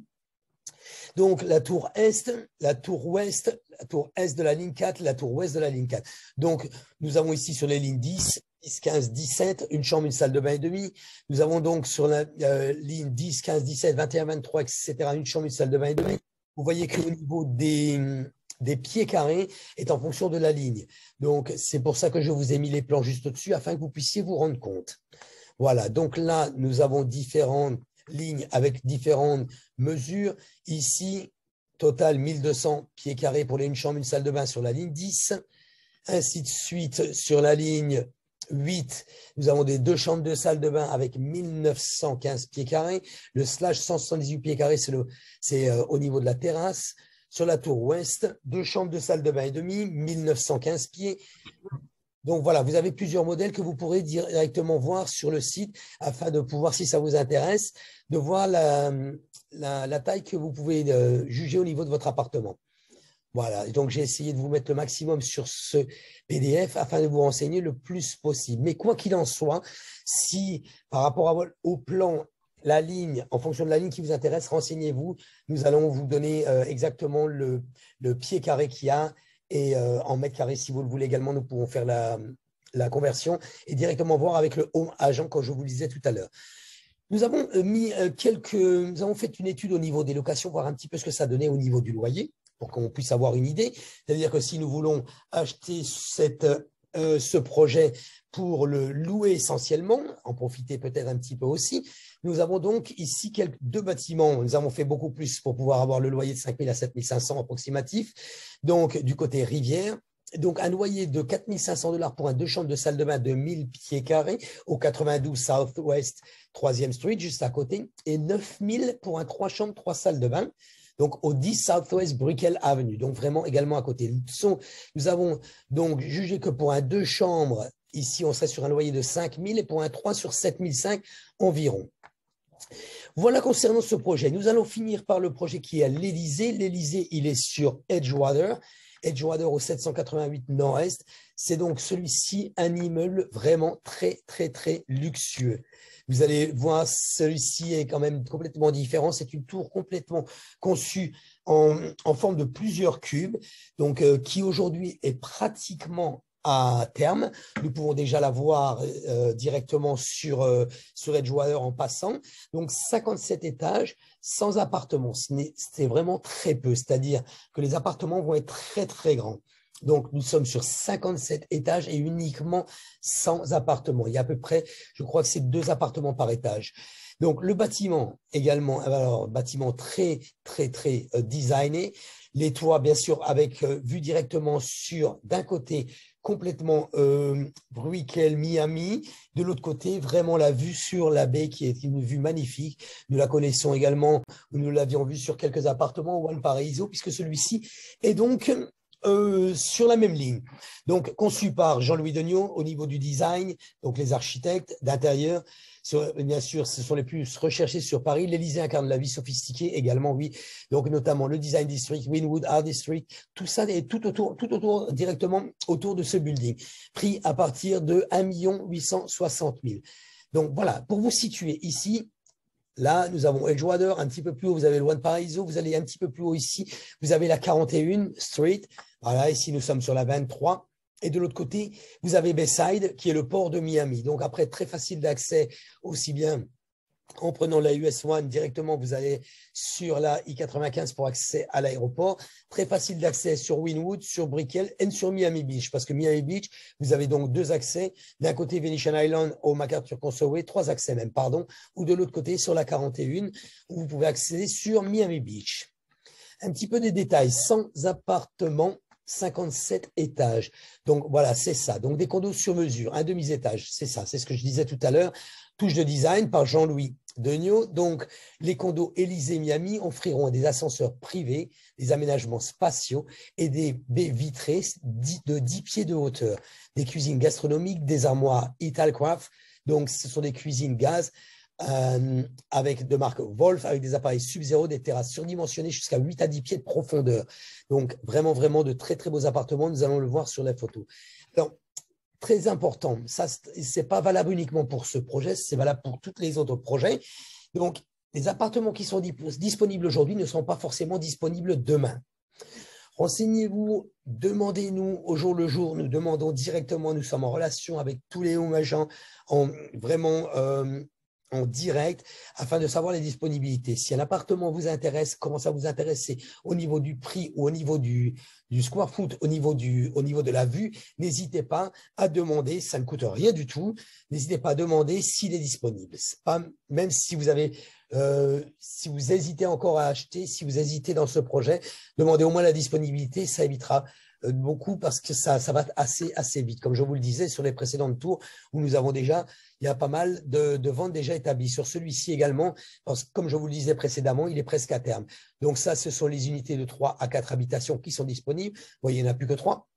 Donc, la tour Est, la tour Ouest, la tour Est de la ligne 4, la tour Ouest de la ligne 4. Donc, nous avons ici sur les lignes 10, 10, 15, 17, une chambre, une salle de bain et demi. Nous avons donc sur la ligne 10, 15, 17, 21, 23, etc., une chambre, une salle de bain et demi. Vous voyez qu'au niveau des pieds carrés est en fonction de la ligne. Donc, c'est pour ça que je vous ai mis les plans juste au-dessus afin que vous puissiez vous rendre compte. Voilà, donc là, nous avons différentes lignes avec différentes mesures. Ici, total 1200 pieds carrés pour une chambre, une salle de bain sur la ligne 10. Ainsi de suite, sur la ligne 8, nous avons des 2 chambres de salle de bain avec 1915 pieds carrés. Le slash 178 pieds carrés, c'est au niveau de la terrasse. Sur la tour ouest, 2 chambres de salle de bain et demi, 1915 pieds. Donc voilà, vous avez plusieurs modèles que vous pourrez directement voir sur le site afin de pouvoir, si ça vous intéresse, de voir la taille que vous pouvez juger au niveau de votre appartement. Voilà, donc j'ai essayé de vous mettre le maximum sur ce PDF afin de vous renseigner le plus possible. Mais quoi qu'il en soit, si par rapport au plan, la ligne, en fonction de la ligne qui vous intéresse, renseignez-vous. Nous allons vous donner exactement le pied carré qu'il y a et en mètres carrés, si vous le voulez également, nous pourrons faire la conversion et directement voir avec le Home Agent, comme je vous le disais tout à l'heure. Nous avons nous avons fait une étude au niveau des locations, voir un petit peu ce que ça donnait au niveau du loyer, pour qu'on puisse avoir une idée. C'est-à-dire que si nous voulons acheter ce projet pour le louer essentiellement, en profiter peut-être un petit peu aussi, nous avons donc ici deux bâtiments. Nous avons fait beaucoup plus pour pouvoir avoir le loyer de 5 000 à 7 500 approximatif, donc du côté rivière. Donc, un loyer de 4 500 $ pour un 2 chambres de salle de bain de 1000 pieds carrés au 92 Southwest 3e Street, juste à côté, et 9 000 pour un 3 chambres, 3 salles de bain, donc au 10 Southwest Brickell Avenue, donc vraiment également à côté. Nous avons donc jugé que pour un 2 chambres, ici, on serait sur un loyer de 5 000 et pour un 3 sur 7 500 environ. Voilà concernant ce projet. Nous allons finir par le projet qui est à l'Élysée. L'Élysée, il est sur Edgewater. Edgewater au 788 Nord-Est. C'est donc celui-ci un immeuble vraiment très, très, très luxueux. Vous allez voir, celui-ci est quand même complètement différent. C'est une tour complètement conçue en forme de plusieurs cubes, donc qui aujourd'hui est pratiquement à terme. Nous pouvons déjà la voir directement sur Edgewater en passant. Donc, 57 étages sans appartements. C'est vraiment très peu, c'est-à-dire que les appartements vont être très, très grands. Donc, nous sommes sur 57 étages et uniquement 100 appartements. Il y a à peu près, je crois que c'est 2 appartements par étage. Donc, le bâtiment également, alors, bâtiment très, très, très designé. Les toits, bien sûr, avec vue directement sur, d'un côté, complètement Brickell, Miami. De l'autre côté, vraiment la vue sur la baie qui est une vue magnifique. Nous la connaissons également, nous l'avions vue sur quelques appartements au One Paraiso, puisque celui-ci est donc sur la même ligne. Donc, conçu par Jean-Louis Degnaud au niveau du design, donc les architectes d'intérieur. Bien sûr, ce sont les plus recherchés sur Paris. L'Élysée incarne la vie sophistiquée également, oui. Donc, notamment le Design District, Wynwood Art District, tout ça est tout autour, directement autour de ce building. Prix à partir de 1 860 000. Donc, voilà, pour vous situer ici, là, nous avons Edgewater, un petit peu plus haut, vous avez le One Paraiso, vous allez un petit peu plus haut ici, vous avez la 41 Street. Voilà, ici, nous sommes sur la 23. Et de l'autre côté, vous avez Bayside, qui est le port de Miami. Donc, après, très facile d'accès, aussi bien en prenant la US 1 directement, vous allez sur la I-95 pour accès à l'aéroport. Très facile d'accès sur Wynwood, sur Brickell et sur Miami Beach. Parce que Miami Beach, vous avez donc 2 accès. D'un côté, Venetian Island au MacArthur Causeway, 3 accès même, pardon. Ou de l'autre côté, sur la 41, où vous pouvez accéder sur Miami Beach. Un petit peu des détails. 100 appartements, 57 étages. Donc, voilà, c'est ça. Donc, des condos sur mesure, un demi-étage. C'est ça, c'est ce que je disais tout à l'heure. Touche de design par Jean-Louis Degnaud. Donc, les condos Élysée Miami offriront des ascenseurs privés, des aménagements spatiaux et des baies vitrées de 10 pieds de hauteur. Des cuisines gastronomiques, des armoires Italcraft. Donc, ce sont des cuisines gaz avec de marque Wolf, avec des appareils Sub-Zero, des terrasses surdimensionnées jusqu'à 8 à 10 pieds de profondeur. Donc, vraiment, vraiment de très, très beaux appartements. Nous allons le voir sur la photo. Alors, très important, ça, c'est pas valable uniquement pour ce projet, c'est valable pour tous les autres projets. Donc, les appartements qui sont disponibles aujourd'hui ne sont pas forcément disponibles demain. Renseignez-vous, demandez-nous au jour le jour, nous demandons directement, nous sommes en relation avec tous les home agents, en direct, afin de savoir les disponibilités. Si un appartement vous intéresse, commence à vous intéresser au niveau du prix ou au niveau du square foot, au niveau de la vue, n'hésitez pas à demander, ça ne coûte rien du tout, n'hésitez pas à demander s'il est disponible. Pas, même si vous avez, si vous hésitez encore à acheter, si vous hésitez dans ce projet, demandez au moins la disponibilité, ça évitera beaucoup parce que ça va assez vite. Comme je vous le disais sur les précédentes tours où nous avons déjà, il y a pas mal de ventes déjà établies. Sur celui-ci également, parce que comme je vous le disais précédemment, il est presque à terme. Donc ça, ce sont les unités de 3 à 4 habitations qui sont disponibles. Vous voyez, il n'y en a plus que 3.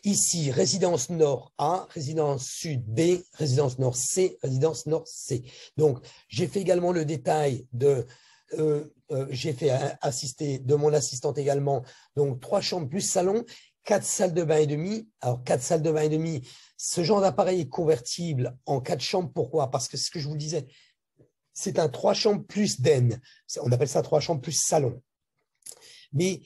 Ici, résidence nord A, résidence sud B, résidence nord C, résidence nord C. Donc, j'ai fait également le détail de, j'ai fait assister de mon assistante également, donc 3 chambres plus salon, 4 salles de bain et demi. Alors, 4 salles de bain et demi, ce genre d'appareil est convertible en 4 chambres. Pourquoi? Parce que c'est ce que je vous le disais, c'est un 3 chambres plus den. On appelle ça 3 chambres plus salon. Mais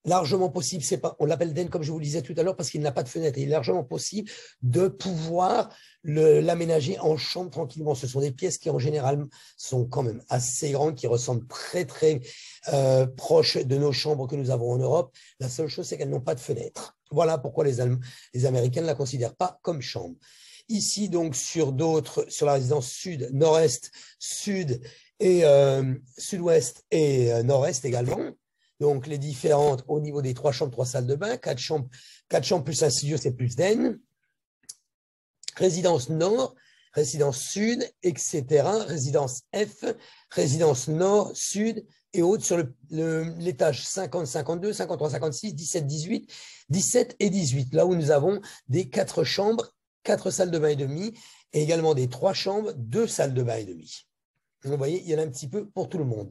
largement possible, c'est pas, on l'appelle den comme je vous le disais tout à l'heure parce qu'il n'a pas de fenêtre. Il est largement possible de pouvoir l'aménager en chambre tranquillement. Ce sont des pièces qui en général sont quand même assez grandes, qui ressemblent très très proches de nos chambres que nous avons en Europe. La seule chose, c'est qu'elles n'ont pas de fenêtre. Voilà pourquoi les Américains ne la considèrent pas comme chambre. Ici, donc, sur la résidence sud, nord-est, sud et sud-ouest et nord-est également. Donc, les différentes au niveau des 3 chambres, 3 salles de bain, 4 chambres plus un studio, c'est plus den. Résidence nord, résidence sud, etc. Résidence F, résidence nord, sud et haute sur l'étage 50, 52, 53, 56, 17, 18, 17 et 18. Là où nous avons des 4 chambres, 4 salles de bain et demi, et également des 3 chambres, 2 salles de bain et demi. Vous voyez, il y en a un petit peu pour tout le monde.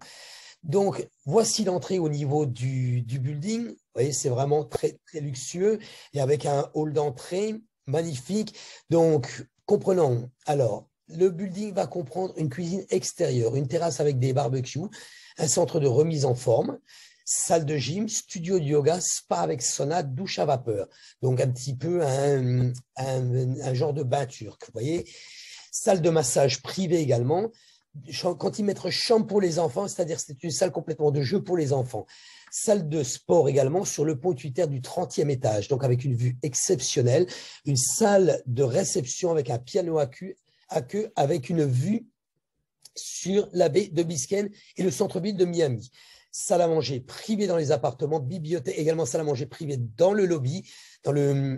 Donc, voici l'entrée au niveau du building. Vous voyez, c'est vraiment très, très luxueux et avec un hall d'entrée magnifique. Donc, comprenons. Alors, le building va comprendre une cuisine extérieure, une terrasse avec des barbecues, un centre de remise en forme, salle de gym, studio de yoga, spa avec sauna, douche à vapeur. Donc, un petit peu un genre de bain turc, vous voyez. Salle de massage privée également. Quand ils mettent chambre pour les enfants, c'est-à-dire c'est une salle complètement de jeu pour les enfants. Salle de sport également sur le pont utilitaire du 30e étage, donc avec une vue exceptionnelle. Une salle de réception avec un piano à queue avec une vue sur la baie de Biscayne et le centre-ville de Miami. Salle à manger privée dans les appartements, bibliothèque, également salle à manger privée dans le lobby, comment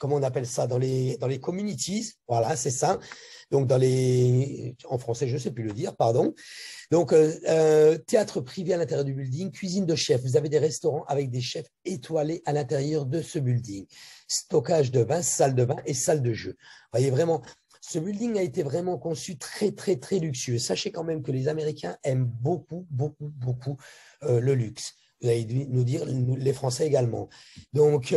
on appelle ça, dans les communities, voilà, c'est ça. Donc, en français, je ne sais plus le dire, pardon. Donc, théâtre privé à l'intérieur du building, cuisine de chef. Vous avez des restaurants avec des chefs étoilés à l'intérieur de ce building. Stockage de vin, salle de bain et salle de jeu. Vous voyez vraiment, ce building a été vraiment conçu très, très, très luxueux. Sachez quand même que les Américains aiment beaucoup, beaucoup, beaucoup le luxe. Vous allez nous dire, les Français également. Donc,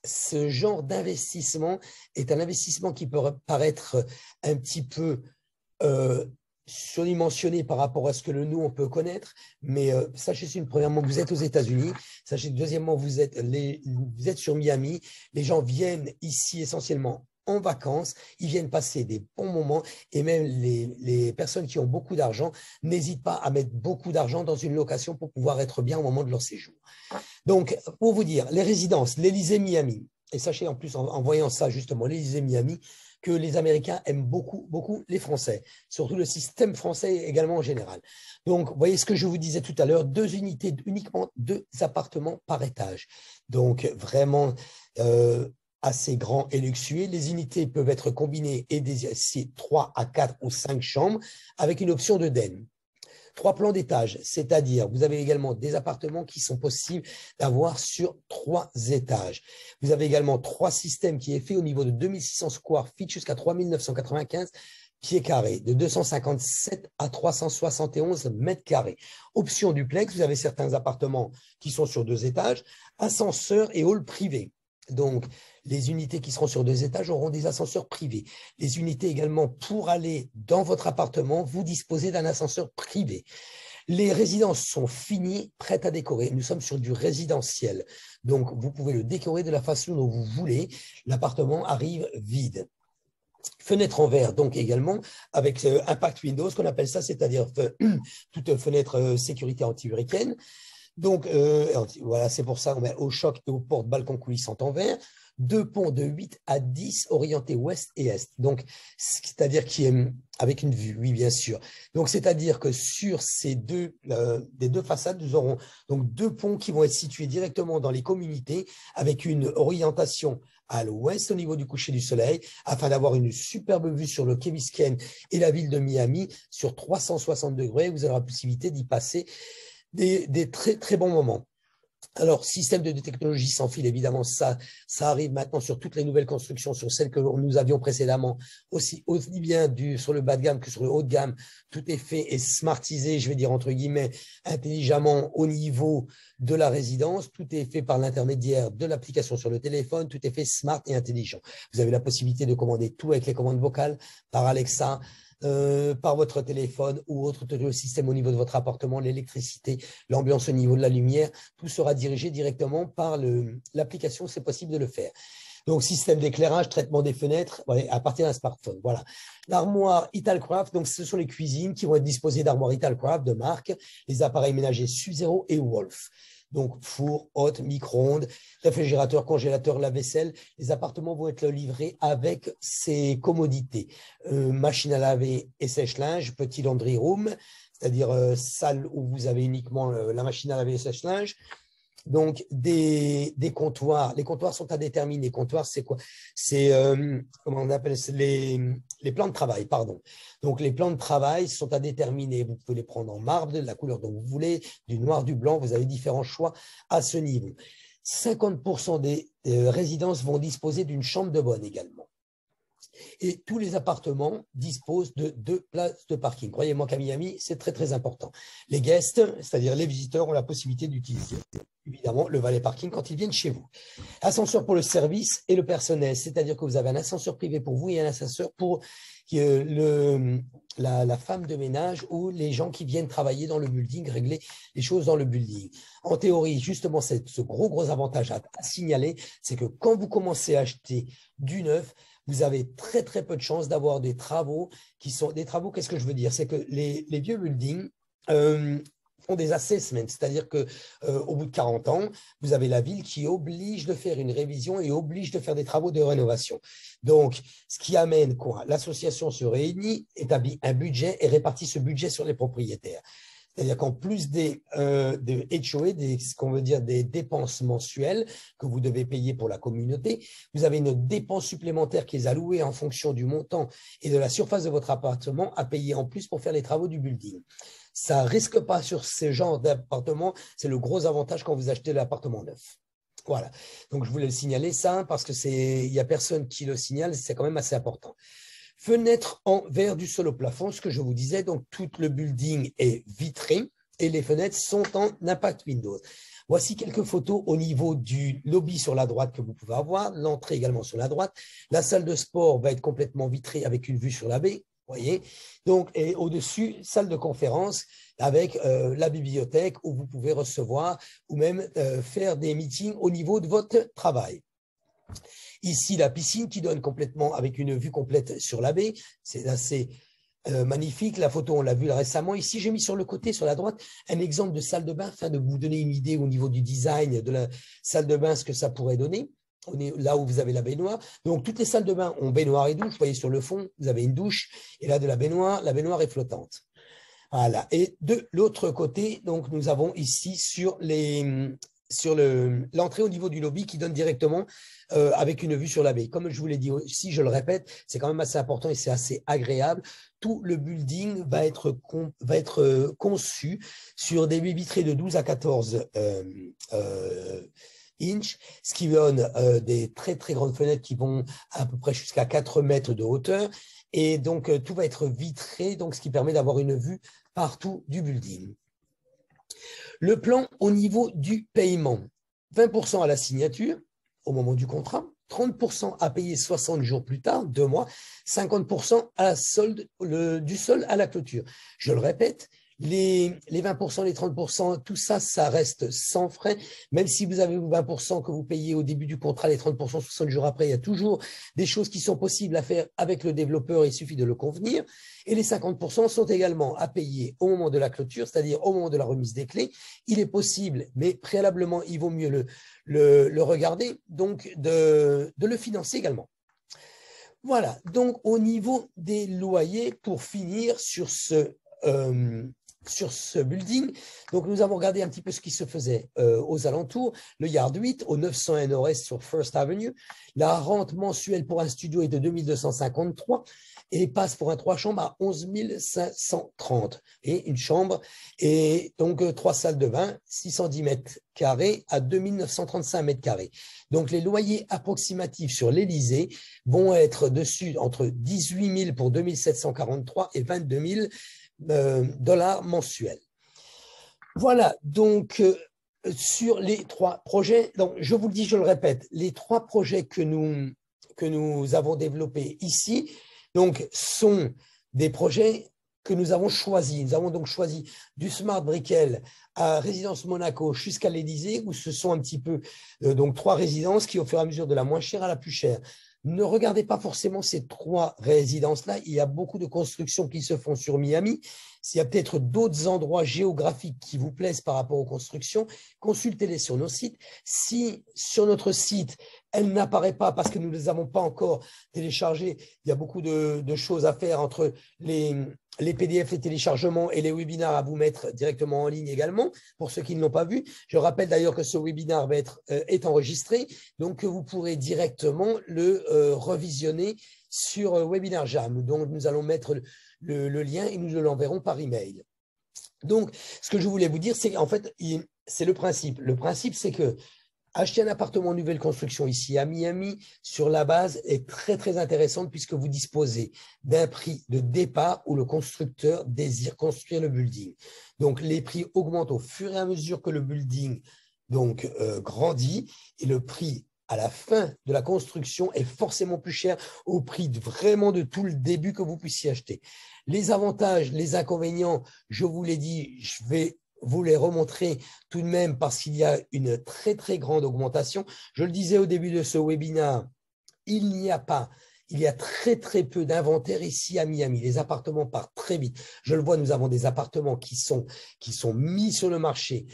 ce genre d'investissement est un investissement qui peut paraître un petit peu surdimensionné par rapport à ce que nous, on peut connaître. Mais sachez, premièrement, vous êtes aux États-Unis. Sachez, deuxièmement, vous êtes sur Miami. Les gens viennent ici essentiellement en vacances, ils viennent passer des bons moments et même les personnes qui ont beaucoup d'argent n'hésitent pas à mettre beaucoup d'argent dans une location pour pouvoir être bien au moment de leur séjour. Donc, pour vous dire, les résidences, l'Élysée Miami, et sachez en plus en voyant ça justement, l'Élysée Miami, que les Américains aiment beaucoup, beaucoup les Français, surtout le système français également en général. Donc, vous voyez ce que je vous disais tout à l'heure, 2 unités, uniquement 2 appartements par étage. Donc, vraiment assez grand et luxueux. Les unités peuvent être combinées et c'est 3 à 4 ou 5 chambres avec une option de den. 3 plans d'étage, c'est-à-dire vous avez également des appartements qui sont possibles d'avoir sur 3 étages. Vous avez également 3 systèmes qui est fait au niveau de 2600 square feet jusqu'à 3995 pieds carrés, de 257 à 371 mètres carrés. Option duplex, vous avez certains appartements qui sont sur 2 étages, ascenseur et hall privé. Donc, les unités qui seront sur 2 étages auront des ascenseurs privés. Les unités également, pour aller dans votre appartement, vous disposez d'un ascenseur privé. Les résidences sont finies, prêtes à décorer. Nous sommes sur du résidentiel. Donc, vous pouvez le décorer de la façon dont vous voulez. L'appartement arrive vide. Fenêtre en verre, donc également, avec impact windows, qu'on appelle ça, c'est-à-dire toute fenêtre sécurité anti-hurricane. Donc, voilà, c'est pour ça qu'on met au choc et aux portes balcons coulissantes en verre. 2 ponts de 8 à 10 orientés ouest et est. Donc, c'est-à-dire avec une vue, oui, bien sûr. Donc, c'est-à-dire que sur des 2 façades, nous aurons donc 2 ponts qui vont être situés directement dans les communautés avec une orientation à l'ouest au niveau du coucher du soleil afin d'avoir une superbe vue sur le Key Biscayne et la ville de Miami sur 360 degrés. Vous aurez la possibilité d'y passer des très, très bons moments. Alors, système de technologie sans fil, évidemment, ça arrive maintenant sur toutes les nouvelles constructions, sur celles que nous avions précédemment, aussi bien sur le bas de gamme que sur le haut de gamme. Tout est fait et smartisé, je vais dire entre guillemets, intelligemment au niveau de la résidence. Tout est fait par l'intermédiaire de l'application sur le téléphone. Tout est fait smart et intelligent. Vous avez la possibilité de commander tout avec les commandes vocales par Alexa, par votre téléphone ou autre système au niveau de votre appartement, l'électricité, l'ambiance au niveau de la lumière, tout sera dirigé directement par l'application, c'est possible de le faire. Donc, système d'éclairage, traitement des fenêtres, à partir d'un smartphone. Voilà. L'armoire Italcraft, donc ce sont les cuisines qui vont être disposées d'armoires Italcraft de marque, les appareils ménagers Suzero et Wolf. Donc, four, hôte, micro-ondes, réfrigérateur, congélateur, lave-vaisselle. Les appartements vont être livrés avec ces commodités. Machine à laver et sèche-linge, petit laundry room, c'est-à-dire salle où vous avez uniquement la machine à laver et sèche-linge. Donc, des comptoirs. Les comptoirs sont à déterminer. Les comptoirs, c'est quoi? C'est, comment on appelle, les plans de travail, pardon. Donc, les plans de travail sont à déterminer. Vous pouvez les prendre en marbre, de la couleur dont vous voulez, du noir, du blanc. Vous avez différents choix à ce niveau. 50% des résidences vont disposer d'une chambre de bonne également. Et tous les appartements disposent de 2 places de parking. Croyez-moi qu'à Miami, c'est très, très important. Les guests, c'est-à-dire les visiteurs, ont la possibilité d'utiliser évidemment le valet parking quand ils viennent chez vous. Ascenseur pour le service et le personnel, c'est-à-dire que vous avez un ascenseur privé pour vous et un ascenseur pour la femme de ménage ou les gens qui viennent travailler dans le building, régler les choses dans le building. En théorie, justement, ce gros avantage à signaler, c'est que quand vous commencez à acheter du neuf, vous avez très, très peu de chances d'avoir des travaux qui sont des travaux. Qu'est-ce que je veux dire? C'est que les vieux buildings font des assessments, c'est-à-dire qu'au bout de 40 ans, vous avez la ville qui oblige de faire une révision et oblige de faire des travaux de rénovation. Donc, ce qui amène quoi? L'association se réunit, établit un budget et répartit ce budget sur les propriétaires. C'est-à-dire qu'en plus des HOA, ce qu'on veut dire des dépenses mensuelles que vous devez payer pour la communauté, vous avez une dépense supplémentaire qui est allouée en fonction du montant et de la surface de votre appartement à payer en plus pour faire les travaux du building. Ça ne risque pas sur ce genre d'appartement. C'est le gros avantage quand vous achetez l'appartement neuf. Voilà. Donc, je voulais le signaler ça parce qu'il n'y a personne qui le signale. C'est quand même assez important. Fenêtres en verre du sol au plafond, ce que je vous disais, donc tout le building est vitré et les fenêtres sont en impact Windows. Voici quelques photos au niveau du lobby sur la droite que vous pouvez avoir, l'entrée également sur la droite. La salle de sport va être complètement vitrée avec une vue sur la baie, voyez. Donc, et au-dessus, salle de conférence avec la bibliothèque où vous pouvez recevoir ou même faire des meetings au niveau de votre travail. Ici, la piscine qui donne complètement avec une vue complète sur la baie. C'est assez magnifique. La photo, on l'a vue récemment. Ici, j'ai mis sur le côté, sur la droite, un exemple de salle de bain afin de vous donner une idée au niveau du design de la salle de bain, ce que ça pourrait donner. On est là où vous avez la baignoire. Donc, toutes les salles de bain ont baignoire et douche. Vous voyez sur le fond, vous avez une douche et là de la baignoire est flottante. Voilà. Et de l'autre côté, donc, nous avons ici sur l'entrée au niveau du lobby qui donne directement avec une vue sur la baie. Comme je vous l'ai dit aussi, je le répète, c'est quand même assez important et c'est assez agréable. Tout le building va être conçu sur des baies vitrées de 12 à 14 inch, ce qui donne des très très grandes fenêtres qui vont à peu près jusqu'à 4 mètres de hauteur. Et donc, tout va être vitré, donc ce qui permet d'avoir une vue partout du building. Le plan au niveau du paiement, 20% à la signature au moment du contrat, 30% à payer 60 jours plus tard, 2 mois, 50% à la solde, du solde à la clôture. Je le répète, les 20%, les 30%, tout ça, ça reste sans frais. Même si vous avez 20% que vous payez au début du contrat, les 30% 60 jours après, il y a toujours des choses qui sont possibles à faire avec le développeur, il suffit de le convenir. Et les 50% sont également à payer au moment de la clôture, c'est-à-dire au moment de la remise des clés. Il est possible, mais préalablement, il vaut mieux le regarder, donc de le financer également. Voilà, donc au niveau des loyers, pour finir sur sur ce building. Donc, nous avons regardé un petit peu ce qui se faisait aux alentours. Le Yard 8, au 901 Nord-Est sur First Avenue. La rente mensuelle pour un studio est de 2253 et passe pour un 3 chambres à 11 530. Et une chambre, et donc 3 salles de bain, 610 mètres carrés à 2935 mètres carrés. Donc, les loyers approximatifs sur l'Élysée vont être dessus entre 18 000 pour 2743 et 22 000 dollars mensuels. Voilà, donc sur les 3 projets, donc je vous le dis, je le répète, les 3 projets que nous avons développés ici, donc, sont des projets que nous avons choisis. Nous avons donc choisi du Smart Brickell à Résidence Monaco jusqu'à l'Élysée, où ce sont un petit peu donc 3 résidences qui, au fur et à mesure de la moins chère à la plus chère. Ne regardez pas forcément ces 3 résidences-là. Il y a beaucoup de constructions qui se font sur Miami. S'il y a peut-être d'autres endroits géographiques qui vous plaisent par rapport aux constructions, consultez-les sur nos sites. Si sur notre site, elle n'apparaît pas parce que nous ne les avons pas encore téléchargées, il y a beaucoup de choses à faire entre les PDF, les téléchargements et les webinaires à vous mettre directement en ligne également, pour ceux qui ne l'ont pas vu. Je rappelle d'ailleurs que ce webinaire est enregistré, donc que vous pourrez directement le revisionner sur Webinar Jam, dont nous allons mettre le lien et nous l'enverrons par email. Donc, ce que je voulais vous dire, c'est qu'en fait, c'est le principe. Le principe, c'est que acheter un appartement en nouvelle construction ici à Miami sur la base est très, très intéressante puisque vous disposez d'un prix de départ où le constructeur désire construire le building. Donc, les prix augmentent au fur et à mesure que le building grandit et le prix à la fin de la construction est forcément plus cher au prix vraiment de tout le début que vous puissiez acheter. Les avantages, les inconvénients, je vous l'ai dit, je vais vous les remontrer tout de même parce qu'il y a une très, très grande augmentation. Je le disais au début de ce webinaire, il y a très, très peu d'inventaire ici à Miami. Les appartements partent très vite. Je le vois, nous avons des appartements qui sont mis sur le marché,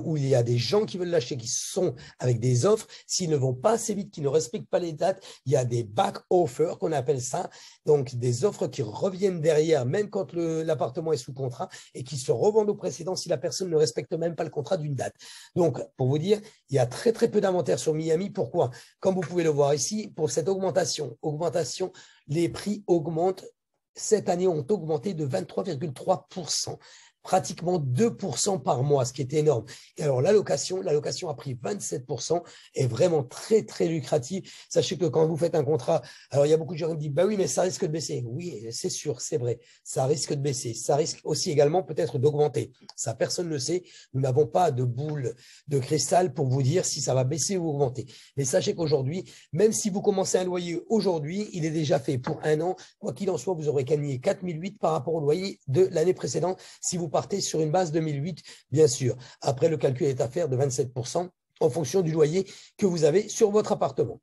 où il y a des gens qui veulent l'acheter, qui sont avec des offres. S'ils ne vont pas assez vite, qui ne respectent pas les dates, il y a des back offers qu'on appelle ça, donc des offres qui reviennent derrière, même quand l'appartement est sous contrat et qui se revendent au précédent si la personne ne respecte même pas le contrat d'une date. Donc, pour vous dire, il y a très, très peu d'inventaire sur Miami. Pourquoi? Comme vous pouvez le voir ici, pour cette augmentation, les prix augmentent. Cette année, ont augmenté de 23,3%. Pratiquement 2% par mois, ce qui est énorme. Et alors, la location a pris 27%, est vraiment très, très lucrative. Sachez que quand vous faites un contrat, alors il y a beaucoup de gens qui me disent, bah oui, mais ça risque de baisser. Oui, c'est sûr, c'est vrai, ça risque de baisser. Ça risque aussi également peut-être d'augmenter. Ça, personne ne le sait. Nous n'avons pas de boule de cristal pour vous dire si ça va baisser ou augmenter. Mais sachez qu'aujourd'hui, même si vous commencez un loyer aujourd'hui, il est déjà fait pour un an. Quoi qu'il en soit, vous aurez gagné 4 008 par rapport au loyer de l'année précédente si vous partez sur une base 2008, bien sûr. Après, le calcul est à faire de 27% en fonction du loyer que vous avez sur votre appartement.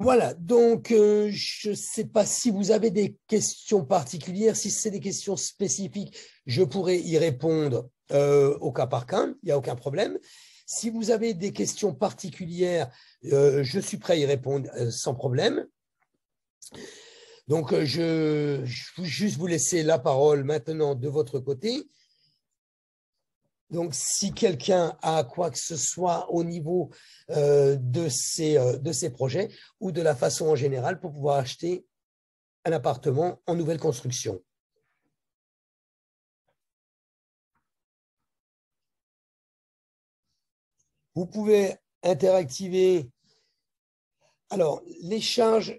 Voilà, donc je ne sais pas si vous avez des questions particulières. Si c'est des questions spécifiques, je pourrais y répondre au cas par cas, il n'y a aucun problème. Si vous avez des questions particulières, je suis prêt à y répondre sans problème. Donc, je vais juste vous laisser la parole maintenant de votre côté. Donc, si quelqu'un a quoi que ce soit au niveau de ces projets ou de la façon en général pour pouvoir acheter un appartement en nouvelle construction. Vous pouvez interactiver. Alors, les charges,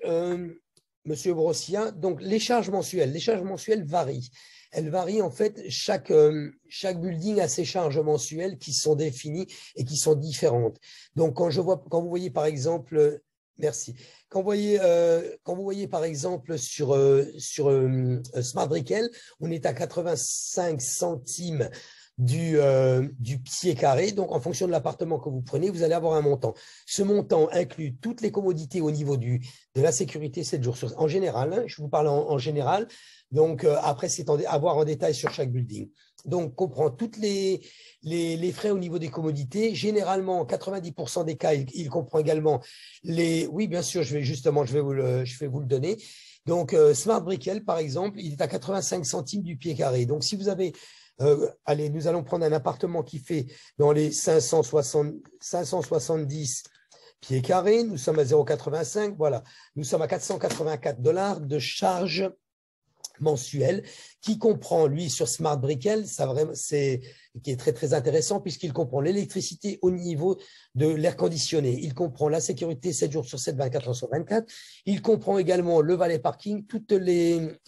Monsieur Brossia, donc les charges mensuelles varient. Elles varient en fait, chaque building a ses charges mensuelles qui sont définies et qui sont différentes. Donc quand vous voyez par exemple, merci, quand vous voyez par exemple sur Smart Brickell, on est à 85 centimes du pied carré. Donc, en fonction de l'appartement que vous prenez, vous allez avoir un montant. Ce montant inclut toutes les commodités au niveau de la sécurité 7 jours en général. Hein, je vous parle en général. Donc, après, c'est à voir en détail sur chaque building. Donc, comprend toutes les frais au niveau des commodités. Généralement, en 90% des cas, il comprend également les… Oui, bien sûr, je vais vous le donner. Donc, Smart Brickell, par exemple, il est à 85 centimes du pied carré. Donc, si vous avez… allez, nous allons prendre un appartement qui fait dans les 570 pieds carrés. Nous sommes à 0,85. Voilà, nous sommes à 484 $ de charge mensuel qui comprend, lui, sur Smart Brickell, qui est très, très intéressant puisqu'il comprend l'électricité au niveau de l'air conditionné. Il comprend la sécurité 7 jours sur 7, 24 heures sur 24. Il comprend également le valet parking,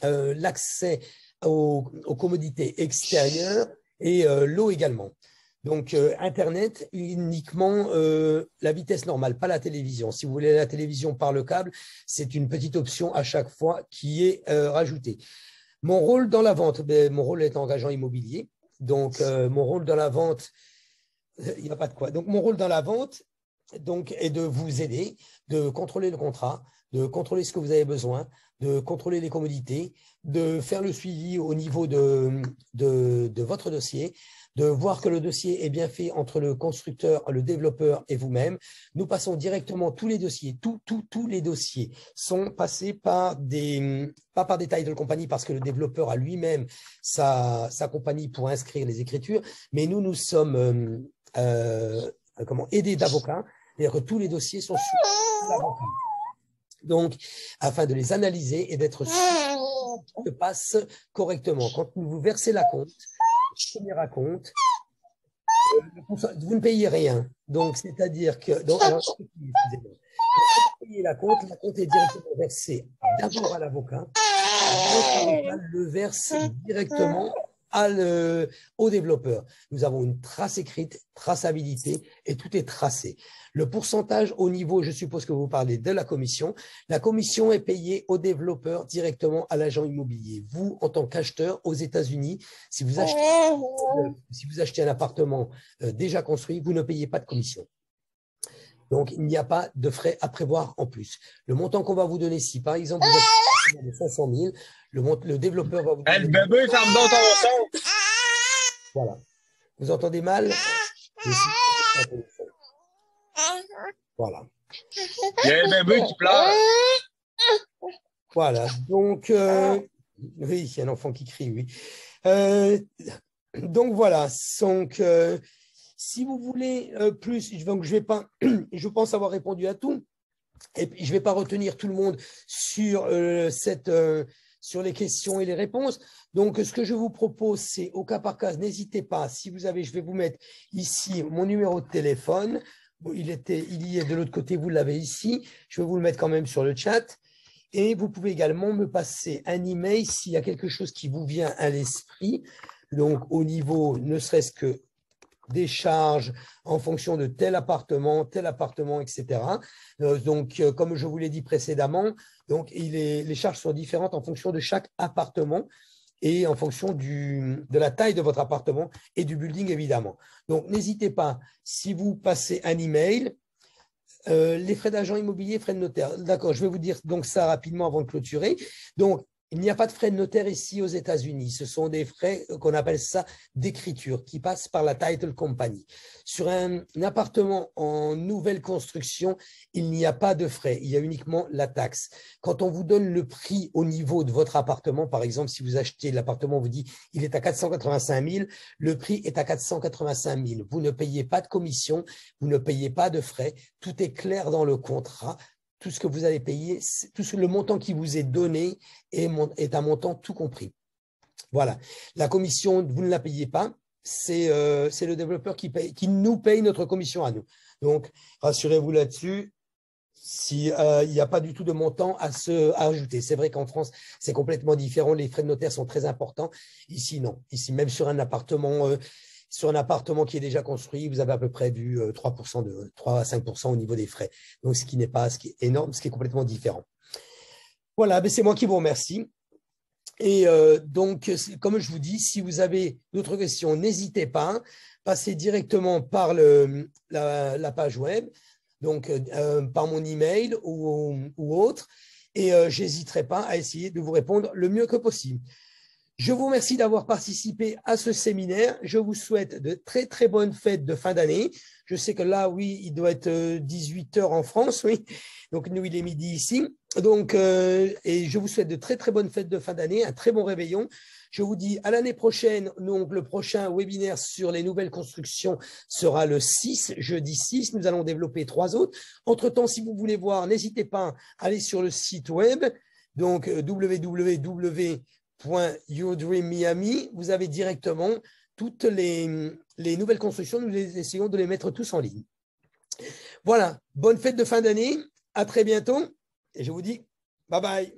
l'accès aux commodités extérieures et l'eau également. Donc, Internet, uniquement la vitesse normale, pas la télévision. Si vous voulez la télévision par le câble, c'est une petite option à chaque fois qui est rajoutée. Mon rôle dans la vente, mon rôle est agent immobilier. Donc, mon rôle dans la vente, il n'y a pas de quoi. Donc, mon rôle dans la vente est de vous aider, de contrôler le contrat, de contrôler ce que vous avez besoin, de contrôler les commodités, de faire le suivi au niveau de votre dossier, de voir que le dossier est bien fait entre le constructeur, le développeur et vous-même. Nous passons directement tous les dossiers, tous les dossiers sont passés pas par des title company parce que le développeur a lui-même sa compagnie pour inscrire les écritures, mais nous sommes aidés d'avocats, c'est-à-dire que tous les dossiers sont sous l'avocat. Donc, afin de les analyser et d'être sûr que ça passe correctement. Quand vous versez la compte, premier raconte, vous ne payez rien. Donc, c'est-à-dire que… alors, excusez-moi. Vous payez la compte est directement versée d'abord à l'avocat, l'avocat le verse directement au développeur. Nous avons une trace écrite, traçabilité, et tout est tracé. Le pourcentage au niveau, je suppose que vous parlez de la commission est payée au développeur directement à l'agent immobilier. Vous, en tant qu'acheteur aux États-Unis, si vous achetez un appartement déjà construit, vous ne payez pas de commission. Donc, il n'y a pas de frais à prévoir en plus. Le montant qu'on va vous donner, si par exemple vous avez 500 000, le développeur va vous donner… Le bébé, ferme donc ton son. Voilà. Vous entendez mal? Voilà. Il y a un bébé qui pleure. Voilà. Donc, oui, il y a un enfant qui crie, oui. Donc, voilà. Donc, si vous voulez plus, je pense avoir répondu à tout. Et puis, je ne vais pas retenir tout le monde sur, sur les questions et les réponses. Donc, ce que je vous propose, c'est au cas par cas, n'hésitez pas, si vous avez, je vais vous mettre ici mon numéro de téléphone. Bon, il y est de l'autre côté, vous l'avez ici. Je vais vous le mettre quand même sur le chat. Et vous pouvez également me passer un email s'il y a quelque chose qui vous vient à l'esprit. Donc, au niveau, ne serait-ce que des charges en fonction de tel appartement, etc. Donc, comme je vous l'ai dit précédemment, donc les charges sont différentes en fonction de chaque appartement et en fonction de la taille de votre appartement et du building, évidemment. Donc, n'hésitez pas, si vous passez un email, les frais d'agent immobilier, frais de notaire. D'accord, je vais vous dire donc ça rapidement avant de clôturer. Donc, il n'y a pas de frais de notaire ici aux États-Unis. Ce sont des frais qu'on appelle ça d'écriture qui passent par la title company. Sur un appartement en nouvelle construction, il n'y a pas de frais. Il y a uniquement la taxe. Quand on vous donne le prix au niveau de votre appartement, par exemple, si vous achetez l'appartement, on vous dit il est à 485 000, le prix est à 485 000. Vous ne payez pas de commission, vous ne payez pas de frais. Tout est clair dans le contrat. Tout ce que vous allez payer, le montant qui vous est donné est un montant tout compris. Voilà. La commission, vous ne la payez pas, c'est le développeur qui nous paye notre commission à nous. Donc, rassurez-vous là-dessus, il n'y a pas du tout de montant à ajouter. C'est vrai qu'en France, c'est complètement différent. Les frais de notaire sont très importants. Ici, non. Ici, même sur un appartement… sur un appartement qui est déjà construit, vous avez à peu près vu 3 à 5% au niveau des frais. Donc, ce qui est énorme, ce qui est complètement différent. Voilà, c'est moi qui vous remercie. Et donc, comme je vous dis, si vous avez d'autres questions, n'hésitez pas. Passez directement par la page web, donc par mon email ou autre. Et je n'hésiterai pas à essayer de vous répondre le mieux que possible. Je vous remercie d'avoir participé à ce séminaire. Je vous souhaite de très, très bonnes fêtes de fin d'année. Je sais que là, oui, il doit être 18 heures en France, oui. Donc, nous, il est midi ici. Donc, et je vous souhaite de très, très bonnes fêtes de fin d'année, un très bon réveillon. Je vous dis à l'année prochaine. Donc, le prochain webinaire sur les nouvelles constructions sera le 6, jeudi 6. Nous allons développer 3 autres. Entre-temps, si vous voulez voir, n'hésitez pas à aller sur le site web. Donc, www.yourdreammiami, vous avez directement toutes les nouvelles constructions. Nous essayons de les mettre tous en ligne. Voilà, bonne fête de fin d'année, à très bientôt et je vous dis bye bye.